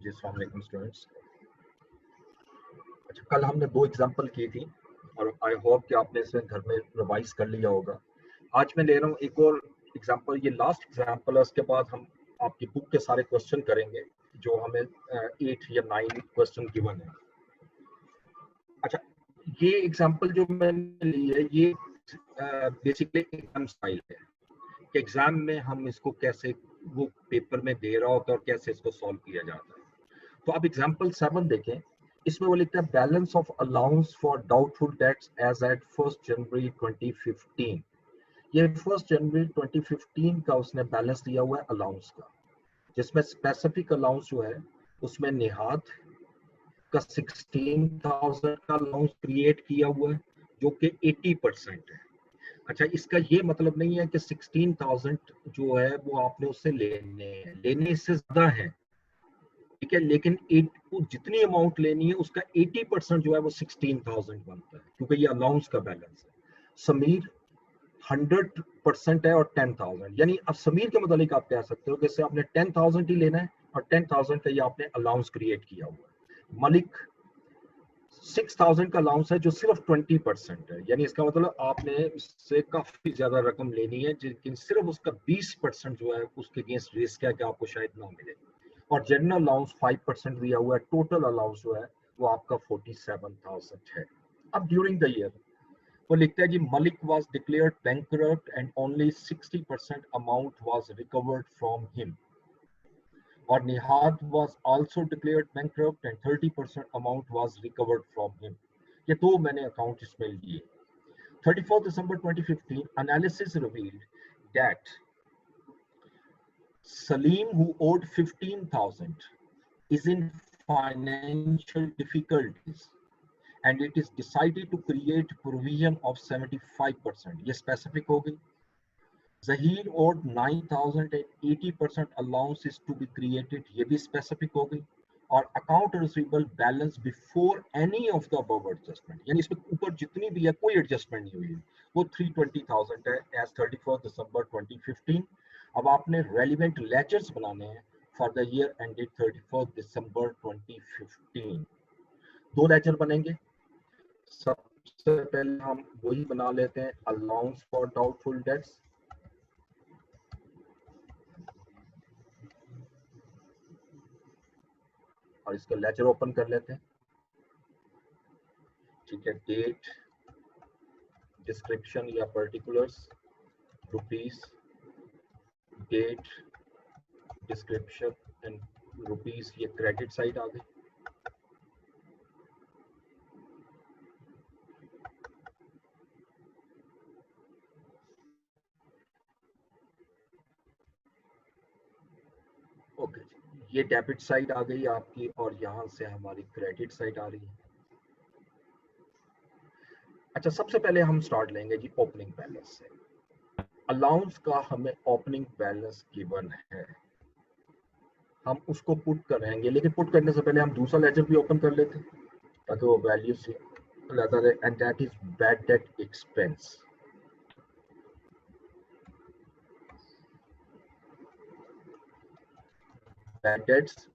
जी अस्सलाम वालेकुम स्टूडेंट्स। अच्छा, कल हमने 2 एग्जांपल की थी और आई होप कि आपने इसे घर में रिवाइज कर लिया होगा। आज मैं ले रहा हूँ एक और एग्जांपल, ये लास्ट एग्जांपल है, उसके बाद हम आपकी बुक के सारे क्वेश्चन करेंगे जो हमें 8 या 9 क्वेश्चन गिवन है। अच्छा, ये एग्जांपल जो मैंने ली है ये बेसिकली एग्जाम स्टाइल है कि एग्जाम में हम इसको कैसे वो पेपर में दे रहा होता है और कैसे इसको सॉल्व किया जाता है। तो अब एग्जांपल 7 देखें। इसमें वो लिखता है balance of allowance for doubtful debts as at 1 January 2015। ये 1 जनवरी 2015 का उसने बैलेंस दिया हुआ है अलाउंस का, जिसमें स्पेसिफिक अलाउंस जो है उसमें निहाद का 16,000 का अलाउंस क्रिएट किया हुआ है जो कि 80% है। अच्छा, इसका ये मतलब नहीं है कि 16,000 जो है वो आपने उससे लेने से ज्यादा है, ठीक है, लेकिन वो जितनी अमाउंट लेनी है उसका 80% जो है वो 16,000 बनता है क्योंकि ये अलाउंस का बैलेंस है। समीर 100% है और 10,000, यानी अब समीर के मुतालिक आप कह सकते हो कि इससे आपने 10,000 ही लेना है और 10,000 का ये आपने अलाउंस क्रिएट किया हुआ है। मलिक 6,000 का अलाउंस है जो सिर्फ 20% है, यानी इसका मतलब आपने उससे काफी ज्यादा रकम लेनी है, लेकिन सिर्फ उसका 20% जो है उसके अगेंस्ट रिस्क है कि आपको शायद ना मिले। और जनरल अलाउंस 5% दिया हुआ है, टोटल अलाउंस जो है वो आपका 47,000 है। अब ड्यूरिंग द ईयर वो लिखता है G Malik was declared bankrupt and only 60% amount was recovered from him, और Nihad was also declared bankrupt and 30% amount was recovered from him. ये दो मैंने अकाउंट इसमें लिए। 31 December 2015 analysis revealed that Salim, who owed 15,000, is in financial difficulties and it is decided to create provision of 75%. ये specific हो गई। Zahir owed 9,000 and 80% allowance is to be created, ये भी specific हो गई। और account receivable balance before any of the above adjustment, यानी इसमें ऊपर जितनी भी है कोई एडजस्टमेंट नहीं हुई है, वो 320,000 है as 31 December 2015। अब आपने रेलिवेंट लेजर्स बनाने हैं for the year ended 31 December 2015। दो लेजर बनेंगे। सबसे पहले हम वही बना लेते हैं, अलाउंस फॉर डाउटफुल डेट्स। और इसका लेजर ओपन कर लेते हैं, ठीक है। डेट, डिस्क्रिप्शन या particulars, rupees, date, description and rupees, ये क्रेडिट साइड आ गई। ओके, ये डेबिट साइड आ गई आपकी और यहां से हमारी क्रेडिट साइड आ रही है। अच्छा, सबसे पहले हम स्टार्ट लेंगे जी ओपनिंग बैलेंस से। अलाउंस का हमें ओपनिंग बैलेंस गिवन है, हम उसको पुट करेंगे, लेकिन पुट करने से पहले हम दूसरा लेजर भी ओपन कर लेते हैं ताकि वो वैल्यू से अलग है, and that is bad debt expense. Bad debts.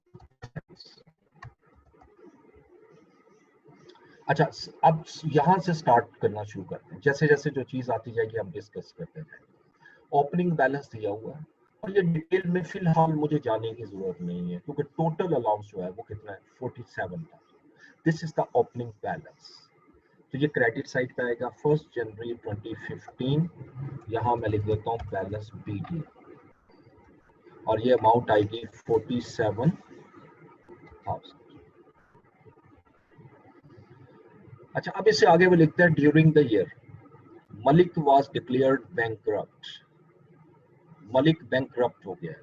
अच्छा, अब यहां से स्टार्ट करना शुरू करते हैं, जैसे जैसे जो चीज आती जाएगी हम डिस्कस करते जाएंगे। ओपनिंग बैलेंस दिया हुआ है और ये डिटेल में फिलहाल मुझे जाने की जरूरत नहीं है क्योंकि टोटल अलाउंस जो है वो कितना है, 47,000। This is the opening balance. तो ये क्रेडिट साइड पे आएगा 1 जनवरी 2015। यहाँ मैं लिख देता हूँ बैलेंस BD और ये अमाउंट आएगी 47,000। अच्छा, अब इससे आगे वो लिखते हैं during the year Malik was declared bankrupt. Malik bankrupt हो गया है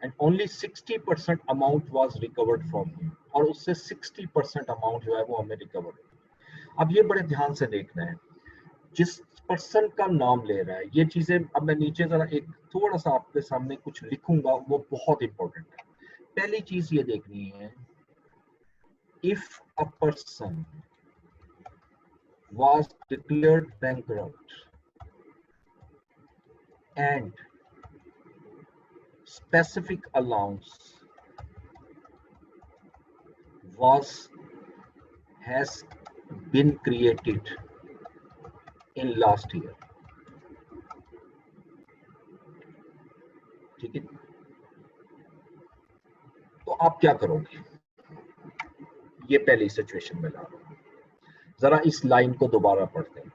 and only 60% amount was recovered from him, और उससे 60% अमाउंट जो है वो हमें रिकवर हो। अब ये बड़े ध्यान से देखना है, जिस पर्सन का नाम ले रहा है, ये चीजें अब मैं नीचे जरा एक थोड़ा सा आपके सामने कुछ लिखूंगा, वो बहुत इंपॉर्टेंट है। पहली चीज ये देखनी है, if a person was declared bankrupt and specific allowance was has been created in last year। ठीक है, तो आप क्या करोगे? ये पहली सिचुएशन में ला रहा हूं। जरा इस लाइन को दोबारा पढ़ते हैं।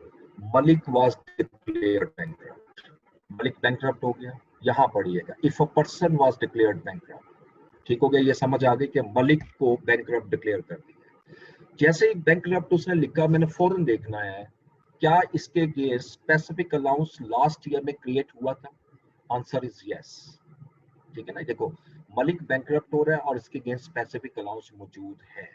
Malik was declared bankrupt, Malik bankrupt हो गया। यहां पढ़िएगा, if a person was declared bankrupt. ठीक हो गया, ये समझ आ गई कि मलिक को बैंकरप्ट डिक्लेयर कर दिया। जैसे ही बैंकरप्ट उसने लिखा, मैंने फौरन देखना है क्या इसके against specific allowance last year में क्रिएट हुआ था। Answer is yes. ठीक है ना, देखो मलिक बैंकरप्ट हो रहा है और इसके अगेंस्ट स्पेसिफिक अलाउंस मौजूद है।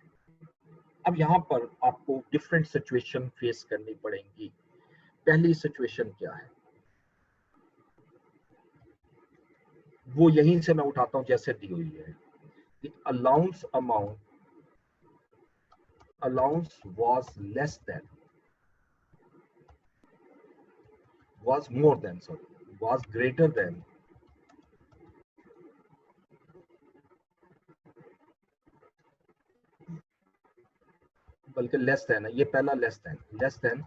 अब यहाँ पर आपको डिफरेंट सिचुएशन फेस करनी पड़ेगी। पहली सिचुएशन क्या है, वो यहीं से मैं उठाता हूं जैसे दी हुई है। Allowance amount, allowance was less than, was more than, sorry, was greater than बल्कि लेस देन है, ये पहला less than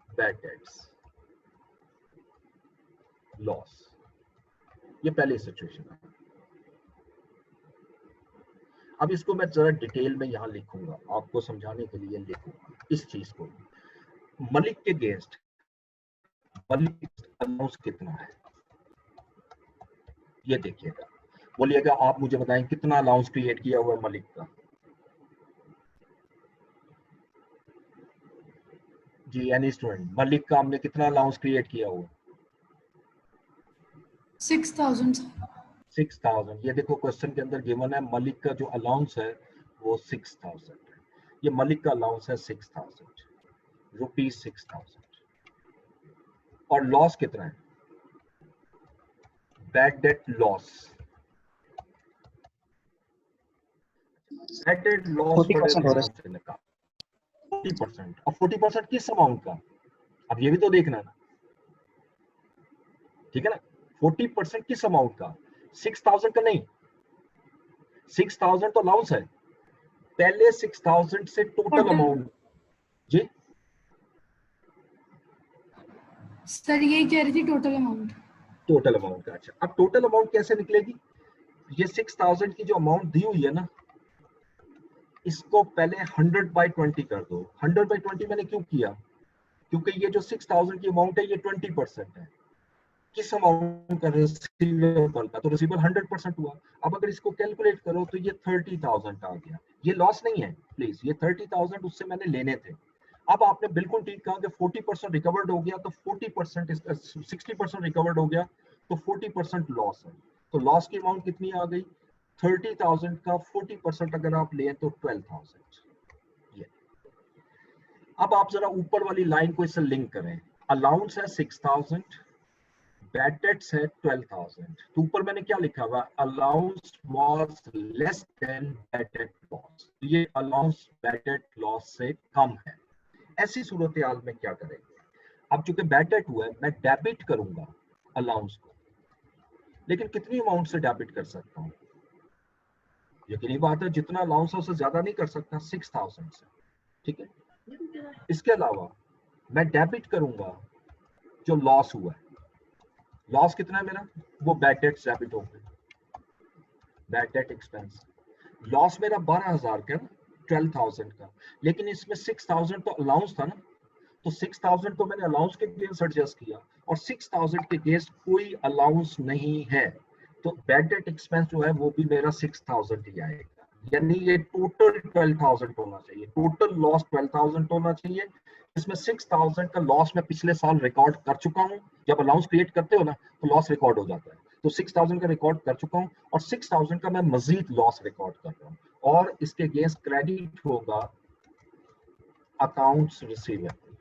bad debts loss. ये पहली सिचुएशन है। अब इसको मैं जरा डिटेल में यहां लिखूंगा, आपको समझाने के लिए लिखूंगा इस चीज को। मलिक के अगेंस्ट मलिक अलाउंस कितना है, ये देखिएगा। बोलिएगा, आप मुझे बताएं कितना अलाउंस क्रिएट किया हुआ है मलिक का। जी एनी स्टूडेंट, मलिक का हमने कितना अलाउंस क्रिएट किया हुआ? 6000। 6000। ये देखो क्वेश्चन के अंदर गिवन है मलिक का जो अलाउंस है वो 6000 है। ये मलिक का अलाउंस है 6000 रुपीज, 6000। और लॉस कितना है? Bad debt loss, bad debt loss 40% हो रहा है। 40%। और 40% किस अमाउंट का? अब ये भी तो देखना है, ठीक है ना। 40% किस अमाउंट का? 6000 का नहीं, 6000 तो अलाउंस है। पहले 6000 से टोटल अमाउंट। जी सर यही कह रही थी, टोटल अमाउंट। टोटल अमाउंट का। अच्छा, अब टोटल अमाउंट कैसे निकलेगी? ये 6000 की जो अमाउंट दी हुई है ना, इसको पहले 100/20 कर दो। 100/20 मैंने क्यों किया? क्योंकि ये जो 6000 की अमाउंट है ये 20% है किस अमाउंट का? रिसीवेबल का। तो रिसीवेबल 100% हुआ। अब अगर इसको कैलकुलेट करो तो ये 30,000 आ गया। ये लॉस नहीं है प्लीज, ये 30,000 उससे मैंने लेने थे। अब आपने बिल्कुल ठीक कहा कि 40% रिकवर्ड हो गया, तो 40% 60% रिकवर्ड हो गया, तो 40% लॉस है। तो लॉस की अमाउंट कितनी आ गई? 30,000 का 40% अगर आप लें तो 12,000। ये अब आप जरा ऊपर वाली लाइन को इससे लिंक करें। अलाउंस है 6000, बैड डेट्स है 12,000। तो ऊपर मैंने क्या लिखा हुआ? Allowance was less than bad debt loss. ये अलाउंस बैड डेट लॉस से कम है। ऐसी सूरत हाल में क्या करेंगे? अब चूंकि बैड डेट हुआ है, मैं डेबिट करूंगा अलाउंस को, लेकिन कितनी अमाउंट से डेबिट कर सकता हूँ? यकीनी बात है जितना अलाउंस है उससे ज्यादा नहीं कर सकता, 6000 से। ठीक है, इसके अलावा मैं डेबिट करूंगा जो लॉस हुआ है। लॉस कितना है मेरा? वो बैड डेट डेबिट हो गए, बैड डेट एक्सपेंस। लॉस मेरा 12,000 का, 12,000 का, लेकिन इसमें 6,000 तो अलाउंस था ना, तो 6,000 को मैंने अलाउंस के अगेंस्ट एडजस्ट किया, और 6,000 के अगेंस्ट कोई अलाउंस नहीं है, तो बैड डेट एक्सपेंस जो है वो भी मेरा 6,000 ही आएगा। यानी ये टोटल 12,000 होना चाहिए, टोटल लॉस 12,000 होना चाहिए। इसमें 6,000 का लॉस मैं पिछले साल रिकॉर्ड कर चुका हूँ। जब अलाउंस क्रिएट करते हो ना तो लॉस रिकॉर्ड हो जाता है, तो 6,000 का रिकॉर्ड कर चुका हूँ, और 6,000 का मैं मजीद लॉस रिकॉर्ड कर रहा हूँ, और इसके अगेंस्ट क्रेडिट होगा अकाउंट्स रिसीवेबल,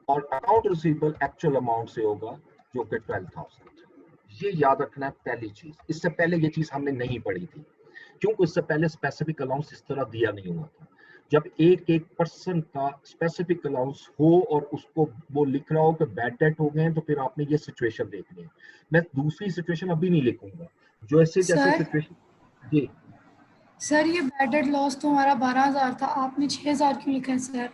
और अकाउंट रिसीवेबल एक्चुअल अमाउंट से होगा जो कि 12,000। ये याद रखना है पहली चीज। इससे पहले ये चीज हमने नहीं पढ़ी थी, क्योंकि इससे पहले स्पेसिफिक अलाउंस इस तरह दिया नहीं हुआ था। जब एक एक पर्सन का स्पेसिफिक अलाउंस हो और उसको वो लिख रहा हो कि बैड डेट हो गए, तो फिर आपने ये सिचुएशन देखनी है। मैं दूसरी सिचुएशन अभी नहीं लिखूंगा, जो ऐसे जैसे सर सिचुएशन। जी सर ये बैड डेट लॉस तो हमारा 12,000 था, आपने 6,000 क्यों लिखा है सर?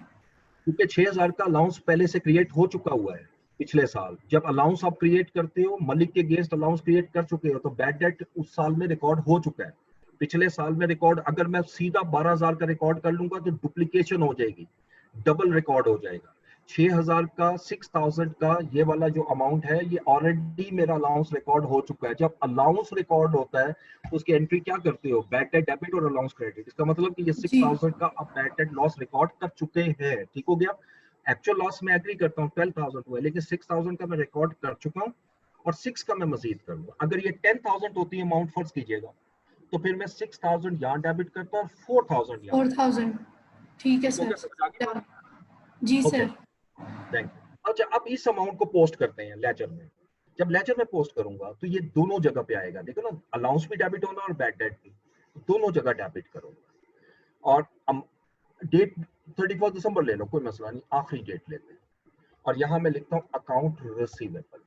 क्योंकि 6,000 का अलाउंस पहले से क्रिएट हो चुका हुआ है पिछले साल। जब अलाउंस आप क्रिएट करते हो, मलिक के अगेंस्ट अलाउंस क्रिएट कर चुके हो, तो बैड डेट उस साल में रिकॉर्ड हो चुका है। पिछले साल में रिकॉर्ड, अगर मैं सीधा 12,000 का रिकॉर्ड कर लूंगा तो डुप्लीकेशन हो जाएगी, डबल रिकॉर्ड हो जाएगा। 6,000 का 6,000 का ये वाला जो अमाउंट है, ये ऑलरेडी मेरा अलाउंस रिकॉर्ड हो चुका है। जब अलाउंस रिकॉर्ड होता है तो उसकी एंट्री क्या करते हो, बैड डेट डेबिट और अलाउंस क्रेडिट। इसका मतलब कि ये जी 6,000 का आप बैड डेट लॉस रिकॉर्ड कर चुके हैं, ठीक हो गया। एक्चुअल लॉस में एग्री करता हूँ 12,000 हुआ है, लेकिन 6,000 का मैं रिकॉर्ड कर चुका हूँ और 6 का मैं मजीद करूंगा। अगर ये 10,000 होती है अमाउंट, फर्ज कीजिएगा, तो फिर मैं 6,000 यहाँ डेबिट करता और 4,000 यहाँ डेबिट। 4,000। ठीक है ठीक हो सर। गया, समझ आ गई बात? जी ओके, सर। Thank you. अच्छा, अब इस अमाउंट को पोस्ट करते हैं लेजर में। जब लेजर में पोस्ट करूंगा तो ये दोनों जगह पे आएगा, देखो ना, अलाउंस भी डेबिट होना और बैड डेट भी, दोनों जगह डेबिट करूंगा। और डेट 31 दिसंबर ले लो, कोई मसला नहीं, आखिरी डेट लेते हैं। और यहाँ मैं लिखता हूँ अकाउंट रिसीवेबल,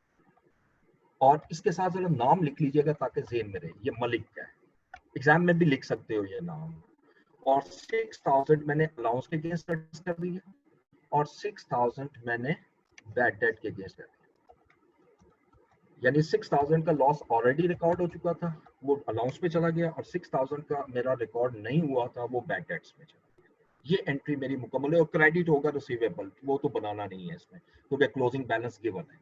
और इसके साथ जरा नाम लिख लीजिएगा ताकि जेन में रहे, ये मलिक का है। एग्जाम में भी लिख सकते हो ये नाम। और 6,000 मैंने अलाउंस के अगेंस्ट कर दिया और 6,000 मैंने बैड डेट के अगेंस्ट कर दिया। यानी 6,000 का लॉस ऑलरेडी रिकॉर्ड हो चुका था, वो अलाउंस पे चला गया, और 6,000 का मेरा रिकॉर्ड नहीं हुआ था, वो बैड डेट्स में चला गया। ये एंट्री मेरी मुकम्मल है। और क्रेडिट होगा रिसीवेबल, वो तो बनाना नहीं है इसमें क्योंकि क्लोजिंग बैलेंस गिवन है।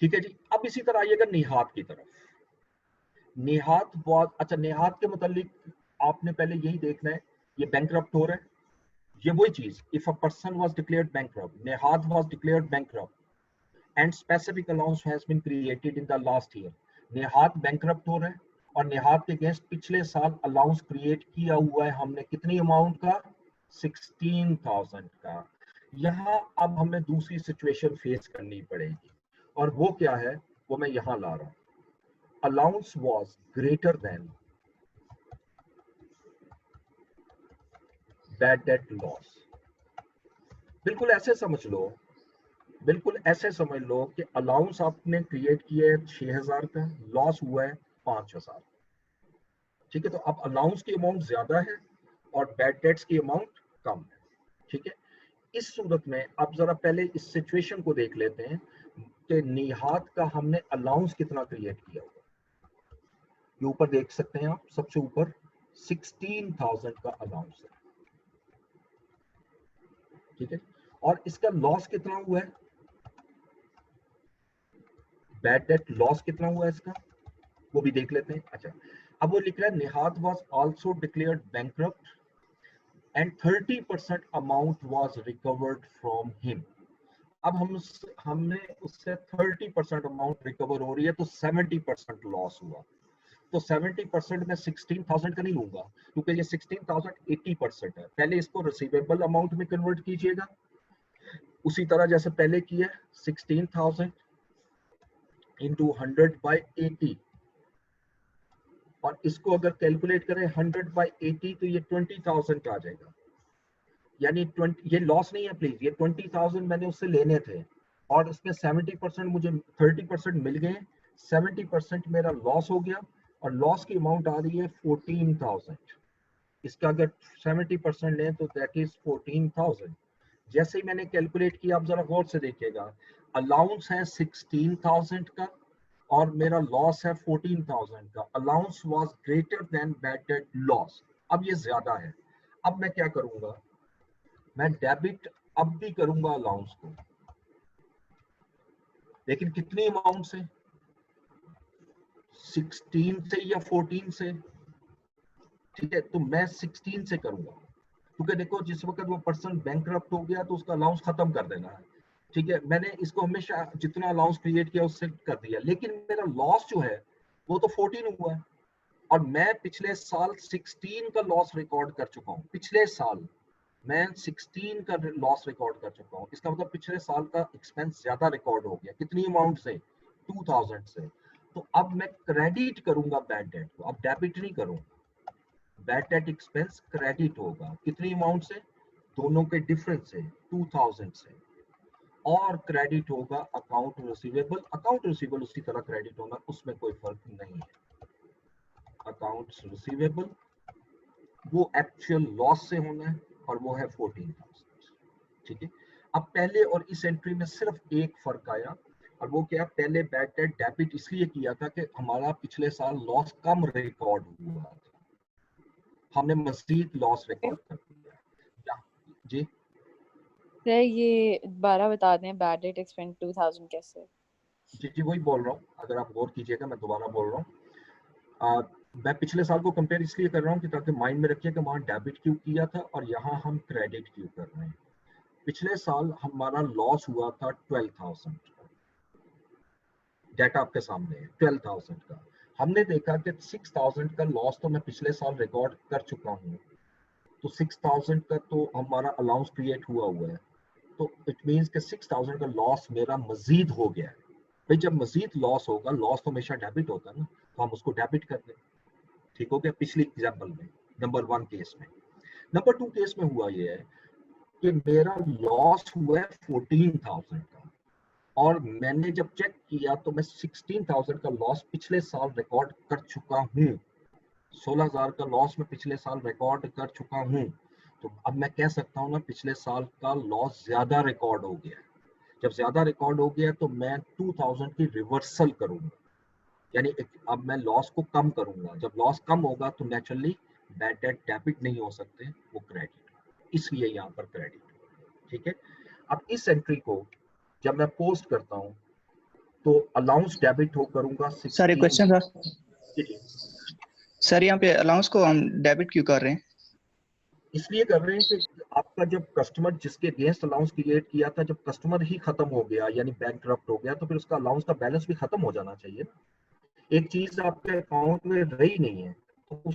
ठीक है जी। अब इसी तरह आइएगा निहात की तरफ। निहात बहुत अच्छा, निहात के मुतालिक आपने पहले यही देखना है, ये बैंकरप्ट हो रहा है, ये वही चीज, if a person was declared bankrupt, निहात was declared bankrupt and specific allowance has been created in the last year. निहात bankrupt हो रहा है और निहात के अगेंस्ट पिछले साल अलाउंस क्रिएट किया हुआ है हमने, कितनी अमाउंट का, 16,000 का। यहाँ अब हमें दूसरी सिचुएशन फेस करनी पड़ेगी, और वो क्या है, वो मैं यहाँ ला रहा हूँ। Allowance was greater than bad debt loss. बिल्कुल ऐसे समझ लो, बिल्कुल ऐसे समझ लो कि अलाउंस आपने क्रिएट किया है 6,000 का, लॉस हुआ है 5,000। ठीक है, तो अब अलाउंस की अमाउंट ज्यादा है और बैड डेट्स की अमाउंट कम है। ठीक है, इस सूरत में अब जरा पहले इस सिचुएशन को देख लेते हैं कि निहात का हमने अलाउंस कितना क्रिएट किया होगा। ये ऊपर देख सकते हैं आप, सबसे ऊपर 16,000 का अलाउंस है। ठीक है, और इसका लॉस कितना हुआ है, बैड डेट लॉस कितना हुआ है इसका, वो भी देख लेते हैं। अच्छा, अब वो लिख रहा है Nihat was also declared bankrupt and 30% amount was recovered from him. अब हमने उससे 30% अमाउंट रिकवर हो रही है, तो 70% लॉस हुआ। तो 70% में 16,000 का नहीं लूंगा क्योंकि ये 16,000 80% है। पहले इसको रिसीवेबल अमाउंट में कन्वर्ट कीजिएगा, उसी तरह जैसे पहले किया, 16,000 इंटू 100/80, और इसको अगर कैलकुलेट करें 100/80 तो ये 20,000 का आ जाएगा। यानी 20, ये लॉस नहीं है प्लीज, ये 20,000 मैंने उससे लेने थे और इसमें 70% मुझे 30% मिल गए, 70% मेरा लॉस हो गया, और लॉस की अमाउंट आ रही है 14,000। इसका अगर 70% लें तो दैट इज 14,000। जैसे ही मैंने कैलकुलेट किया, आप जरा गौर से देखिएगा, अलाउंस है 16,000 का और मेरा लॉस है 14,000 का। Allowance was greater than bad debt loss, अब ये ज्यादा है। अब मैं क्या करूंगा, मैं डेबिट अब भी करूंगा अलाउंस को, लेकिन कितनी अमाउंट से, 16 से या 14 से। ठीक है, तो मैं 16 से करूंगा क्योंकि देखो जिस वक्त वो पर्सन बैंकरप्ट हो गया तो उसका अलाउंस खत्म कर देना है। ठीक है, मैंने इसको हमेशा जितना अलाउंस क्रिएट किया उससे कर दिया, लेकिन मेरा लॉस जो है वो तो 14 हुआ है, और मैं पिछले साल 16 का लॉस रिकॉर्ड कर चुका हूँ। पिछले साल मैं 16 का लॉस रिकॉर्ड कर चुका हूँ। इसका मतलब पिछले साल का एक्सपेंस ज्यादा रिकॉर्ड हो गया, कितनी अमाउंट से, 2,000 से। तो अब मैं क्रेडिट करूंगा बैड डेट को, अब डेबिट नहीं करूँ। बैड डेट एक्सपेंस क्रेडिट होगा कितनी अमाउंट से, दोनों के डिफरेंस से, 2,000 से, और क्रेडिट होगा अकाउंट रिसीवेबल। अकाउंट रिसीवेबल उसी तरह क्रेडिट होना, उसमें कोई फर्क नहीं है। अकाउंट्स रिसीवेबल वो एक्चुअल लॉस से होना है और वो है 14,000। ठीक है, अब पहले और इस एंट्री में सिर्फ एक फर्क आया, और वो क्या, पहले बैड डेट डेबिट इसलिए किया था कि हमारा पिछले साल लॉस कम रिकॉर्ड हुआ था, हमने मजीद लॉस रिकॉर्ड कर दिया। जी सर ये दोबारा बता दें, बैड डेट एक्सपेंस 2000 कैसे? जी जी वही बोल रहा हूँ, अगर आप गौर कीजिएगा मैं दोबारा बोल रहा हूँ। मैं पिछले साल को कंपेयर इसलिए कर रहा हूँ कि ताकि माइंड में रखिए कि वहाँ डेबिट क्यों किया था और यहाँ हम क्रेडिट क्यों कर रहे हैं। पिछले साल हमारा लॉस हुआ था 12,000, डेटा आपके सामने है 12,000 का। हमने देखा कि 6,000 का लॉस तो मैं पिछले साल रिकॉर्ड कर चुका हूँ, तो 6,000 का तो हमारा अलाउंस क्रिएट हुआ है, तो इट मींस कि 6,000 का लॉस मेरा मजीद हो गया है। भाई जब मजीद लॉस होगा, लॉस तो हमेशा डेबिट होता है ना, तो हम उसको डेबिट कर दें। ठीक हो गया पिछली एग्जांपल में, नंबर 1 केस में। नंबर 2 केस में हुआ ये है कि मेरा लॉस हुआ है 14,000 का, और मैंने जब चेक किया तो मैं 16,000 का लॉस पिछले साल रिकॉर्ड कर चुका हूँ। 16,000 का लॉस मैं पिछले साल रिकॉर्ड कर चुका हूँ, तो अब मैं कह सकता हूँ ना पिछले साल का लॉस ज्यादा रिकॉर्ड हो गया। जब ज्यादा रिकॉर्ड हो गया तो मैं 2,000 की रिवर्सल करूंगा, यानी अब मैं लॉस को कम करूंगा। जब लॉस कम होगा तो नेचुरली बैड डेट डेबिट नहीं हो सकते, वो क्रेडिट, इसलिए यहाँ पर क्रेडिट। ठीक है, अब इस एंट्री को जब मैं पोस्ट करता हूँ तो अलाउंस डेबिट हो करूंगा 16। सर एक क्वेश्चन था सर, यहाँ पे अलाउंस को हम डेबिट क्यों कर रहे हैं? इसलिए कर रहे हैं कि आपका जब कस्टमर जिसके अगेंस्ट अलाउंस क्रिएट किया था, जब कस्टमर ही खत्म हो गया यानी बैंकरप्ट हो गया, तो फिर उसका अलाउंस का बैलेंस भी खत्म हो जाना चाहिए। एक चीज आपके अकाउंट में रही नहीं है तो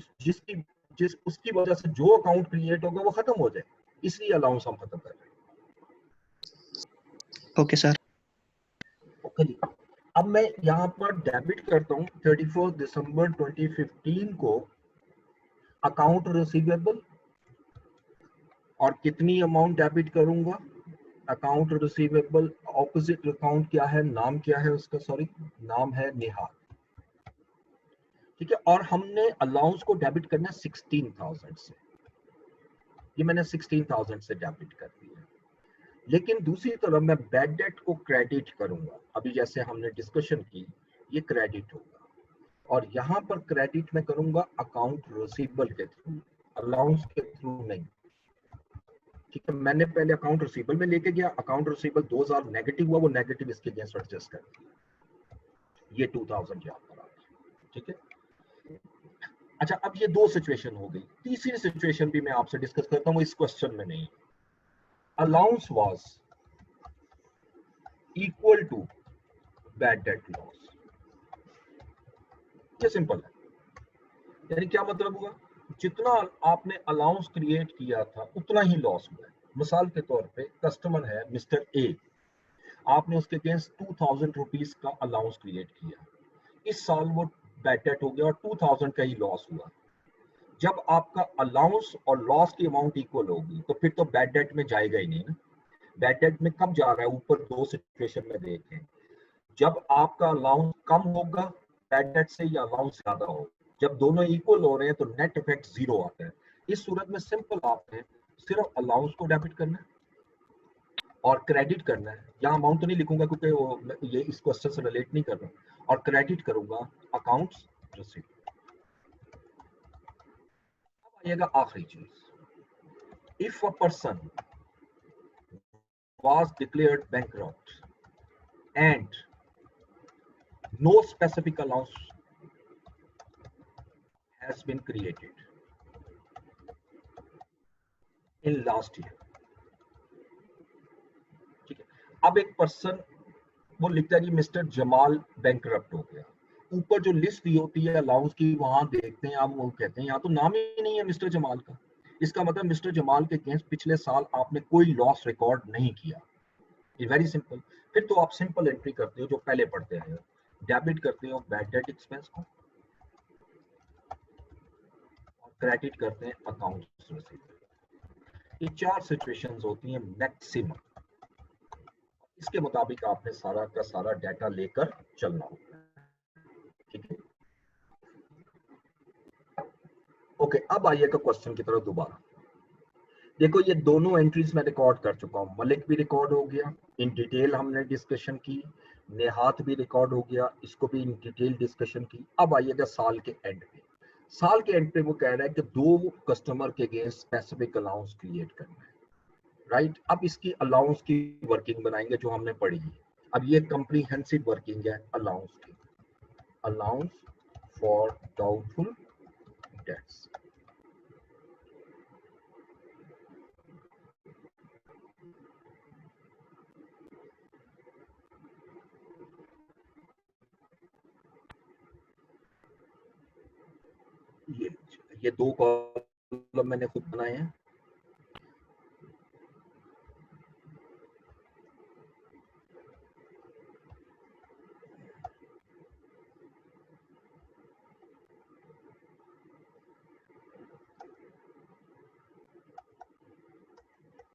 जिस उसकी वजह से जो अकाउंट क्रिएट होगा वो खत्म हो जाए, इसलिए अलाउंस हम खत्म कर रहे हैं। Okay sir. ओके जी, अब मैं यहाँ पर डेबिट करता हूँ 31 दिसंबर 2015 को अकाउंट रिसीवेबल, और कितनी अमाउंट डेबिट करूंगा, अकाउंट रिसीवेबल ऑपोजिट अकाउंट क्या है, नाम क्या है उसका, सॉरी नाम है निहाल। ठीक है, और हमने अलाउंस को डेबिट करना 16,000 से, ये मैंने 16,000 से डेबिट कर दिया। लेकिन दूसरी तरफ मैं बैड डेट को क्रेडिट करूंगा, अभी जैसे हमने डिस्कशन की, ये क्रेडिट होगा, और यहाँ पर क्रेडिट मैं करूंगा अकाउंट रिसीवेबल के थ्रू, अलाउंस के थ्रू नहीं। ठीक है, मैंने पहले अकाउंट रिसीवेबल में लेके गया, अकाउंट रिसीवेबल 2,000 नेगेटिव हुआ, वो नेगेटिव इसके अगेंस्ट एडजस्ट कर दिया, ये 2,000 यहाँ पर आ गया। ठीक है, अच्छा अब ये दो सिचुएशन हो गई, तीसरी सिचुएशन भी मैं आपसे डिस्कस करता हूँ, इस क्वेश्चन में नहीं। Allowance was equal to bad debt loss, ये सिंपल है। यानी क्या मतलब हुआ, जितना आपने अलाउंस क्रिएट किया था उतना ही लॉस हुआ है। मिसाल के तौर पे कस्टमर है मिस्टर ए, आपने उसके अगेंस्ट 2,000 रुपीज का अलाउंस क्रिएट किया, इस साल वो बैड डेट हो गया और 2,000 का ही लॉस हुआ। जब आपका अलाउंस और लॉस की अमाउंट इक्वल होगी तो फिर तो बैड डेट में जाएगा ही नहीं ना। बैड डेट में कब जा रहा है, ऊपर दो सिचुएशन में देखें, जब आपका अलाउंस कम होगा बैड डेट से या अलाउंस ज्यादा होगा, जब दोनों इक्वल हो रहे हैं तो नेट इफेक्ट जीरो आता है। इस सूरत में सिंपल आपने सिर्फ अलाउंस को डेबिट करना है और क्रेडिट करना है, यहाँ अमाउंट तो नहीं लिखूंगा क्योंकि वो ये इस क्वेश्चन से रिलेट नहीं कर रहा, और क्रेडिट करूंगा अकाउंट्स रिसीव। अब आएगा आखिरी चीज, if a person was declared bankrupt and no specific allowance has been created in last year। ठीक है, अब एक पर्सन वो लिखता है जी मिस्टर जमाल बैंकरप्ट हो गया, ऊपर जो लिस्ट दी होती है अलाउंस की वहां देखते हैं आप, वो कहते हैं यहाँ तो नाम ही नहीं है मिस्टर जमाल का, इसका मतलब मिस्टर जमाल के अगेंस्ट पिछले साल आपने कोई लॉस रिकॉर्ड नहीं किया। ये वेरी सिंपल। फिर तो आप सिंपल एंट्री करते हो जो पहले पढ़ते हैं, डेबिट करते हो बैड डेट एक्सपेंस को और क्रेडिट करते हैं अकाउंट्स रिसीवेबल। ये चार सिचुएशंस होती हैं मैक्सिमम, इसके मुताबिक आपने सारा का सारा डाटा लेकर चलना होगा। ठीक है, ओके। ओके, अब आइएगा क्वेश्चन की तरफ दोबारा। देखो ये दोनों एंट्रीज मैं रिकॉर्ड कर चुका हूँ, मलिक भी रिकॉर्ड हो गया, इन डिटेल हमने डिस्कशन की, नेहात भी रिकॉर्ड हो गया, इसको भी इन डिटेल डिस्कशन की। अब आइएगा साल के एंड पे। साल के एंड पे वो कह रहा है कि 2 कस्टमर के अगेंस्ट स्पेसिफिक अलाउंस क्रिएट करना है, राइट। अब इसकी अलाउंस की वर्किंग बनाएंगे जो हमने पढ़ी है। अब ये कंप्रीहेंसिव वर्किंग है अलाउंस की, अलाउंस फॉर डाउटफुल डेट्स। ये 2 कॉलम मैंने खुद बनाए हैं।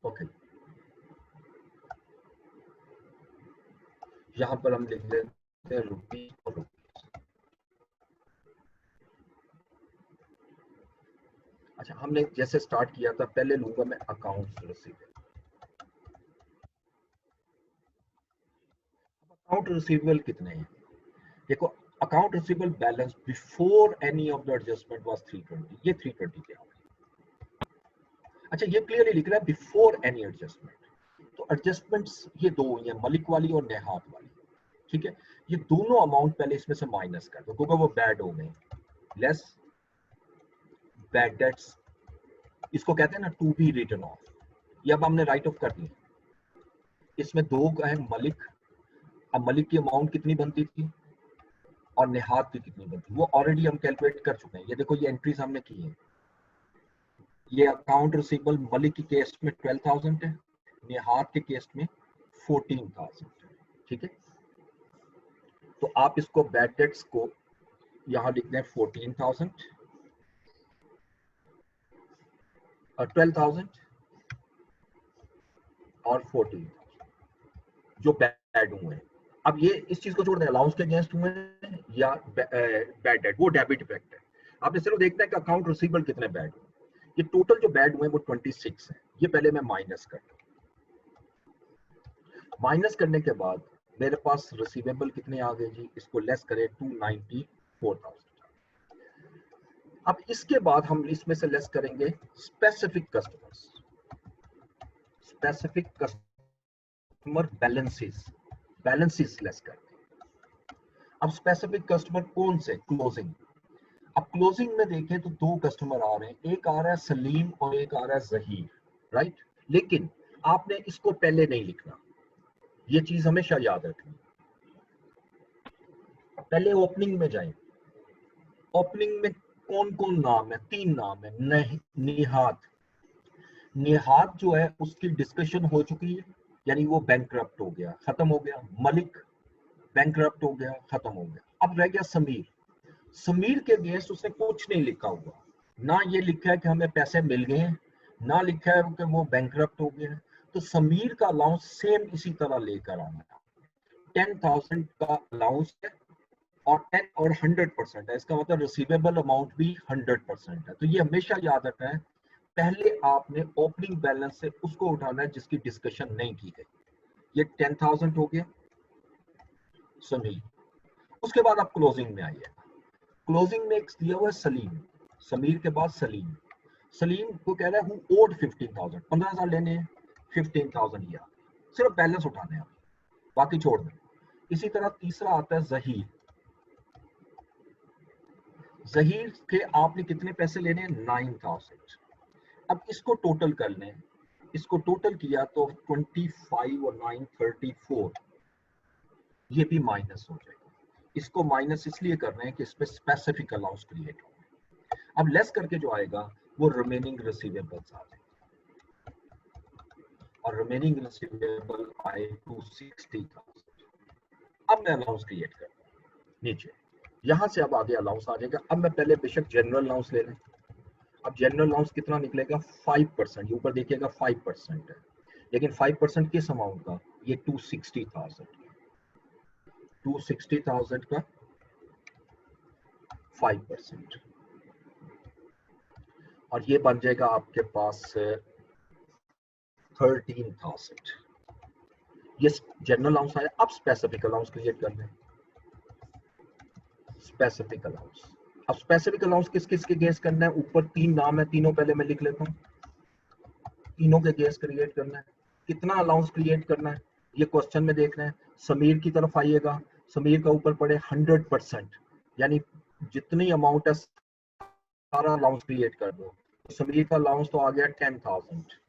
ओके, यहाँ पर हम लिख लेते हैं रुपीज और रुपीज। अच्छा, हमने जैसे स्टार्ट किया था, पहले लूंगा मैं अकाउंट्स रिसीवेबल। अकाउंट रिसीवेबल कितने हैं? देखो, account receivable balance before any of the adjustment was 320, ये 320 के आगे। अच्छा, ये क्लियरली लिख रहा है बिफोर एनी एडजस्टमेंट। तो एडजस्टमेंट्स ये 2 हुई हैं, मलिक वाली और नेहात वाली, ठीक है। ये दोनों अमाउंट पहले इसमें से माइनस कर दो क्योंकि वो बैड हो गए, लेस बैड डेट्स, इसको कहते हैं ना टू बी रिटन ऑफ। ये अब हमने राइट ऑफ कर दिया। इसमें 2 है मलिक। अब मलिक की अमाउंट कितनी बनती थी और नेहात की कितनी बनती, वो ऑलरेडी हम कैलकुलेट कर चुके हैं। ये देखो, ये एंट्रीज हमने की है। ये अकाउंट रिसीवेबल मलिक के केस में 12,000 है, नेहात के केस में 14,000 है, ठीक है। तो आप इसको बैड डेट्स को यहाँ लिख दें 14,000 और 12,000 और 14,000 जो बैड हुए हैं। अब ये इस चीज को छोड़ दें, अलाउंस के अगेंस्ट हुए हैं या बैड डेट, वो डेबिट इफेक्ट है। आपने सिर्फ देखना है कि अकाउंट रिसीवेबल कितने बैड हुए। ये टोटल जो बैड हुए वो 26 है। ये पहले मैं माइनस कर दूं। माइनस करने के बाद मेरे पास रिसीवेबल कितने आ गए जी, इसको लेस करें 294,000। अब इसके बाद हम इसमें से लेस करेंगे specific customers, specific customer balances less करते। अब स्पेसिफिक कस्टमर कौन से? क्लोजिंग। अब क्लोजिंग में देखें तो 2 कस्टमर आ रहे हैं, एक आ रहा है सलीम और एक आ रहा है जहीर, राइट। लेकिन आपने इसको पहले नहीं लिखना, ये चीज हमेशा याद रखनी। पहले ओपनिंग में जाएं। ओपनिंग में कौन कौन नाम है? 3 नाम है। निहात, निहात जो है उसकी डिस्कशन हो चुकी है, यानी वो बैंकक्रप्ट हो गया, खत्म हो गया। मलिक बैंकक्रप्ट हो गया, खत्म हो गया। अब रह गया समीर। समीर के अगेंस्ट उसने कुछ नहीं लिखा हुआ, ना ये लिखा है कि हमें पैसे मिल गए हैं, ना लिखा है कि वो बैंकक्रप्ट हो गया। तो समीर का अलाउंस सेम इसी तरह लेकर आना है। 10,000 का अलाउंस है और 10 और 100% है, इसका मतलब रिसीवेबल अमाउंट भी 100% है। तो ये हमेशा याद रखना है, पहले आपने ओपनिंग बैलेंस से उसको उठाना है जिसकी डिस्कशन नहीं की गई। ये 10,000 हो गया समीर। उसके बाद आप क्लोजिंग में आइए। क्लोजिंग में एक दिया हुआ है सलीम, समीर के बाद सलीम। सलीम को कह रहा है हु ओड 15,000, 15,000 लेने हैं, 15,000 लिया, सिर्फ बैलेंस उठाने हैं, बाकी छोड़ दें। इसी तरह तीसरा आता है जहीर। जहीर के आपने कितने पैसे लेने हैं? 9,000। अब इसको टोटल कर लें, इसको टोटल किया तो 25 और 9 34, ये भी माइनस हो जाएगा। इसको माइनस इसलिए कर रहे हैं कि इसमें स्पेसिफिक अलाउंस क्रिएट हो। अब लेस करके जो आएगा वो रिमेनिंग रिसीवेबल्स आ जाएंगे और रिमेनिंग रिसीवेबल आए 260,000। अब मैं अलाउंस क्रिएट करता हूँ नीचे, यहां से अब आगे अलाउंस आ जाएगा। अब मैं पहले बेशक जनरल अलाउंस ले लें। अब जनरल अलाउंस कितना निकलेगा? 5%। ऊपर देखिएगा 5% है, लेकिन 5% किस अमाउंट का? ये 260,000, 260,000 का 5%। और ये बन जाएगा आपके पास 13,000। ये जनरल अलाउंस आया। अब स्पेसिफिक अलाउंस क्रिएट करना है। स्पेसिफिक अलाउंस, अब स्पेसिफिक अलाउंस किस किस के अगेंस्ट करना है? ऊपर 3 नाम है, तीनों पहले मैं लिख लेता हूँ। तीनों के अगेंस्ट क्रिएट करना है। कितना अलाउंस क्रिएट करना है ये क्वेश्चन में देखना है। समीर की तरफ आइएगा, समीर का ऊपर पड़े 100%, यानी जितनी अमाउंट है सारा अलाउंस क्रिएट कर दो। तो समीर का अलाउंस तो आ गया 10,000।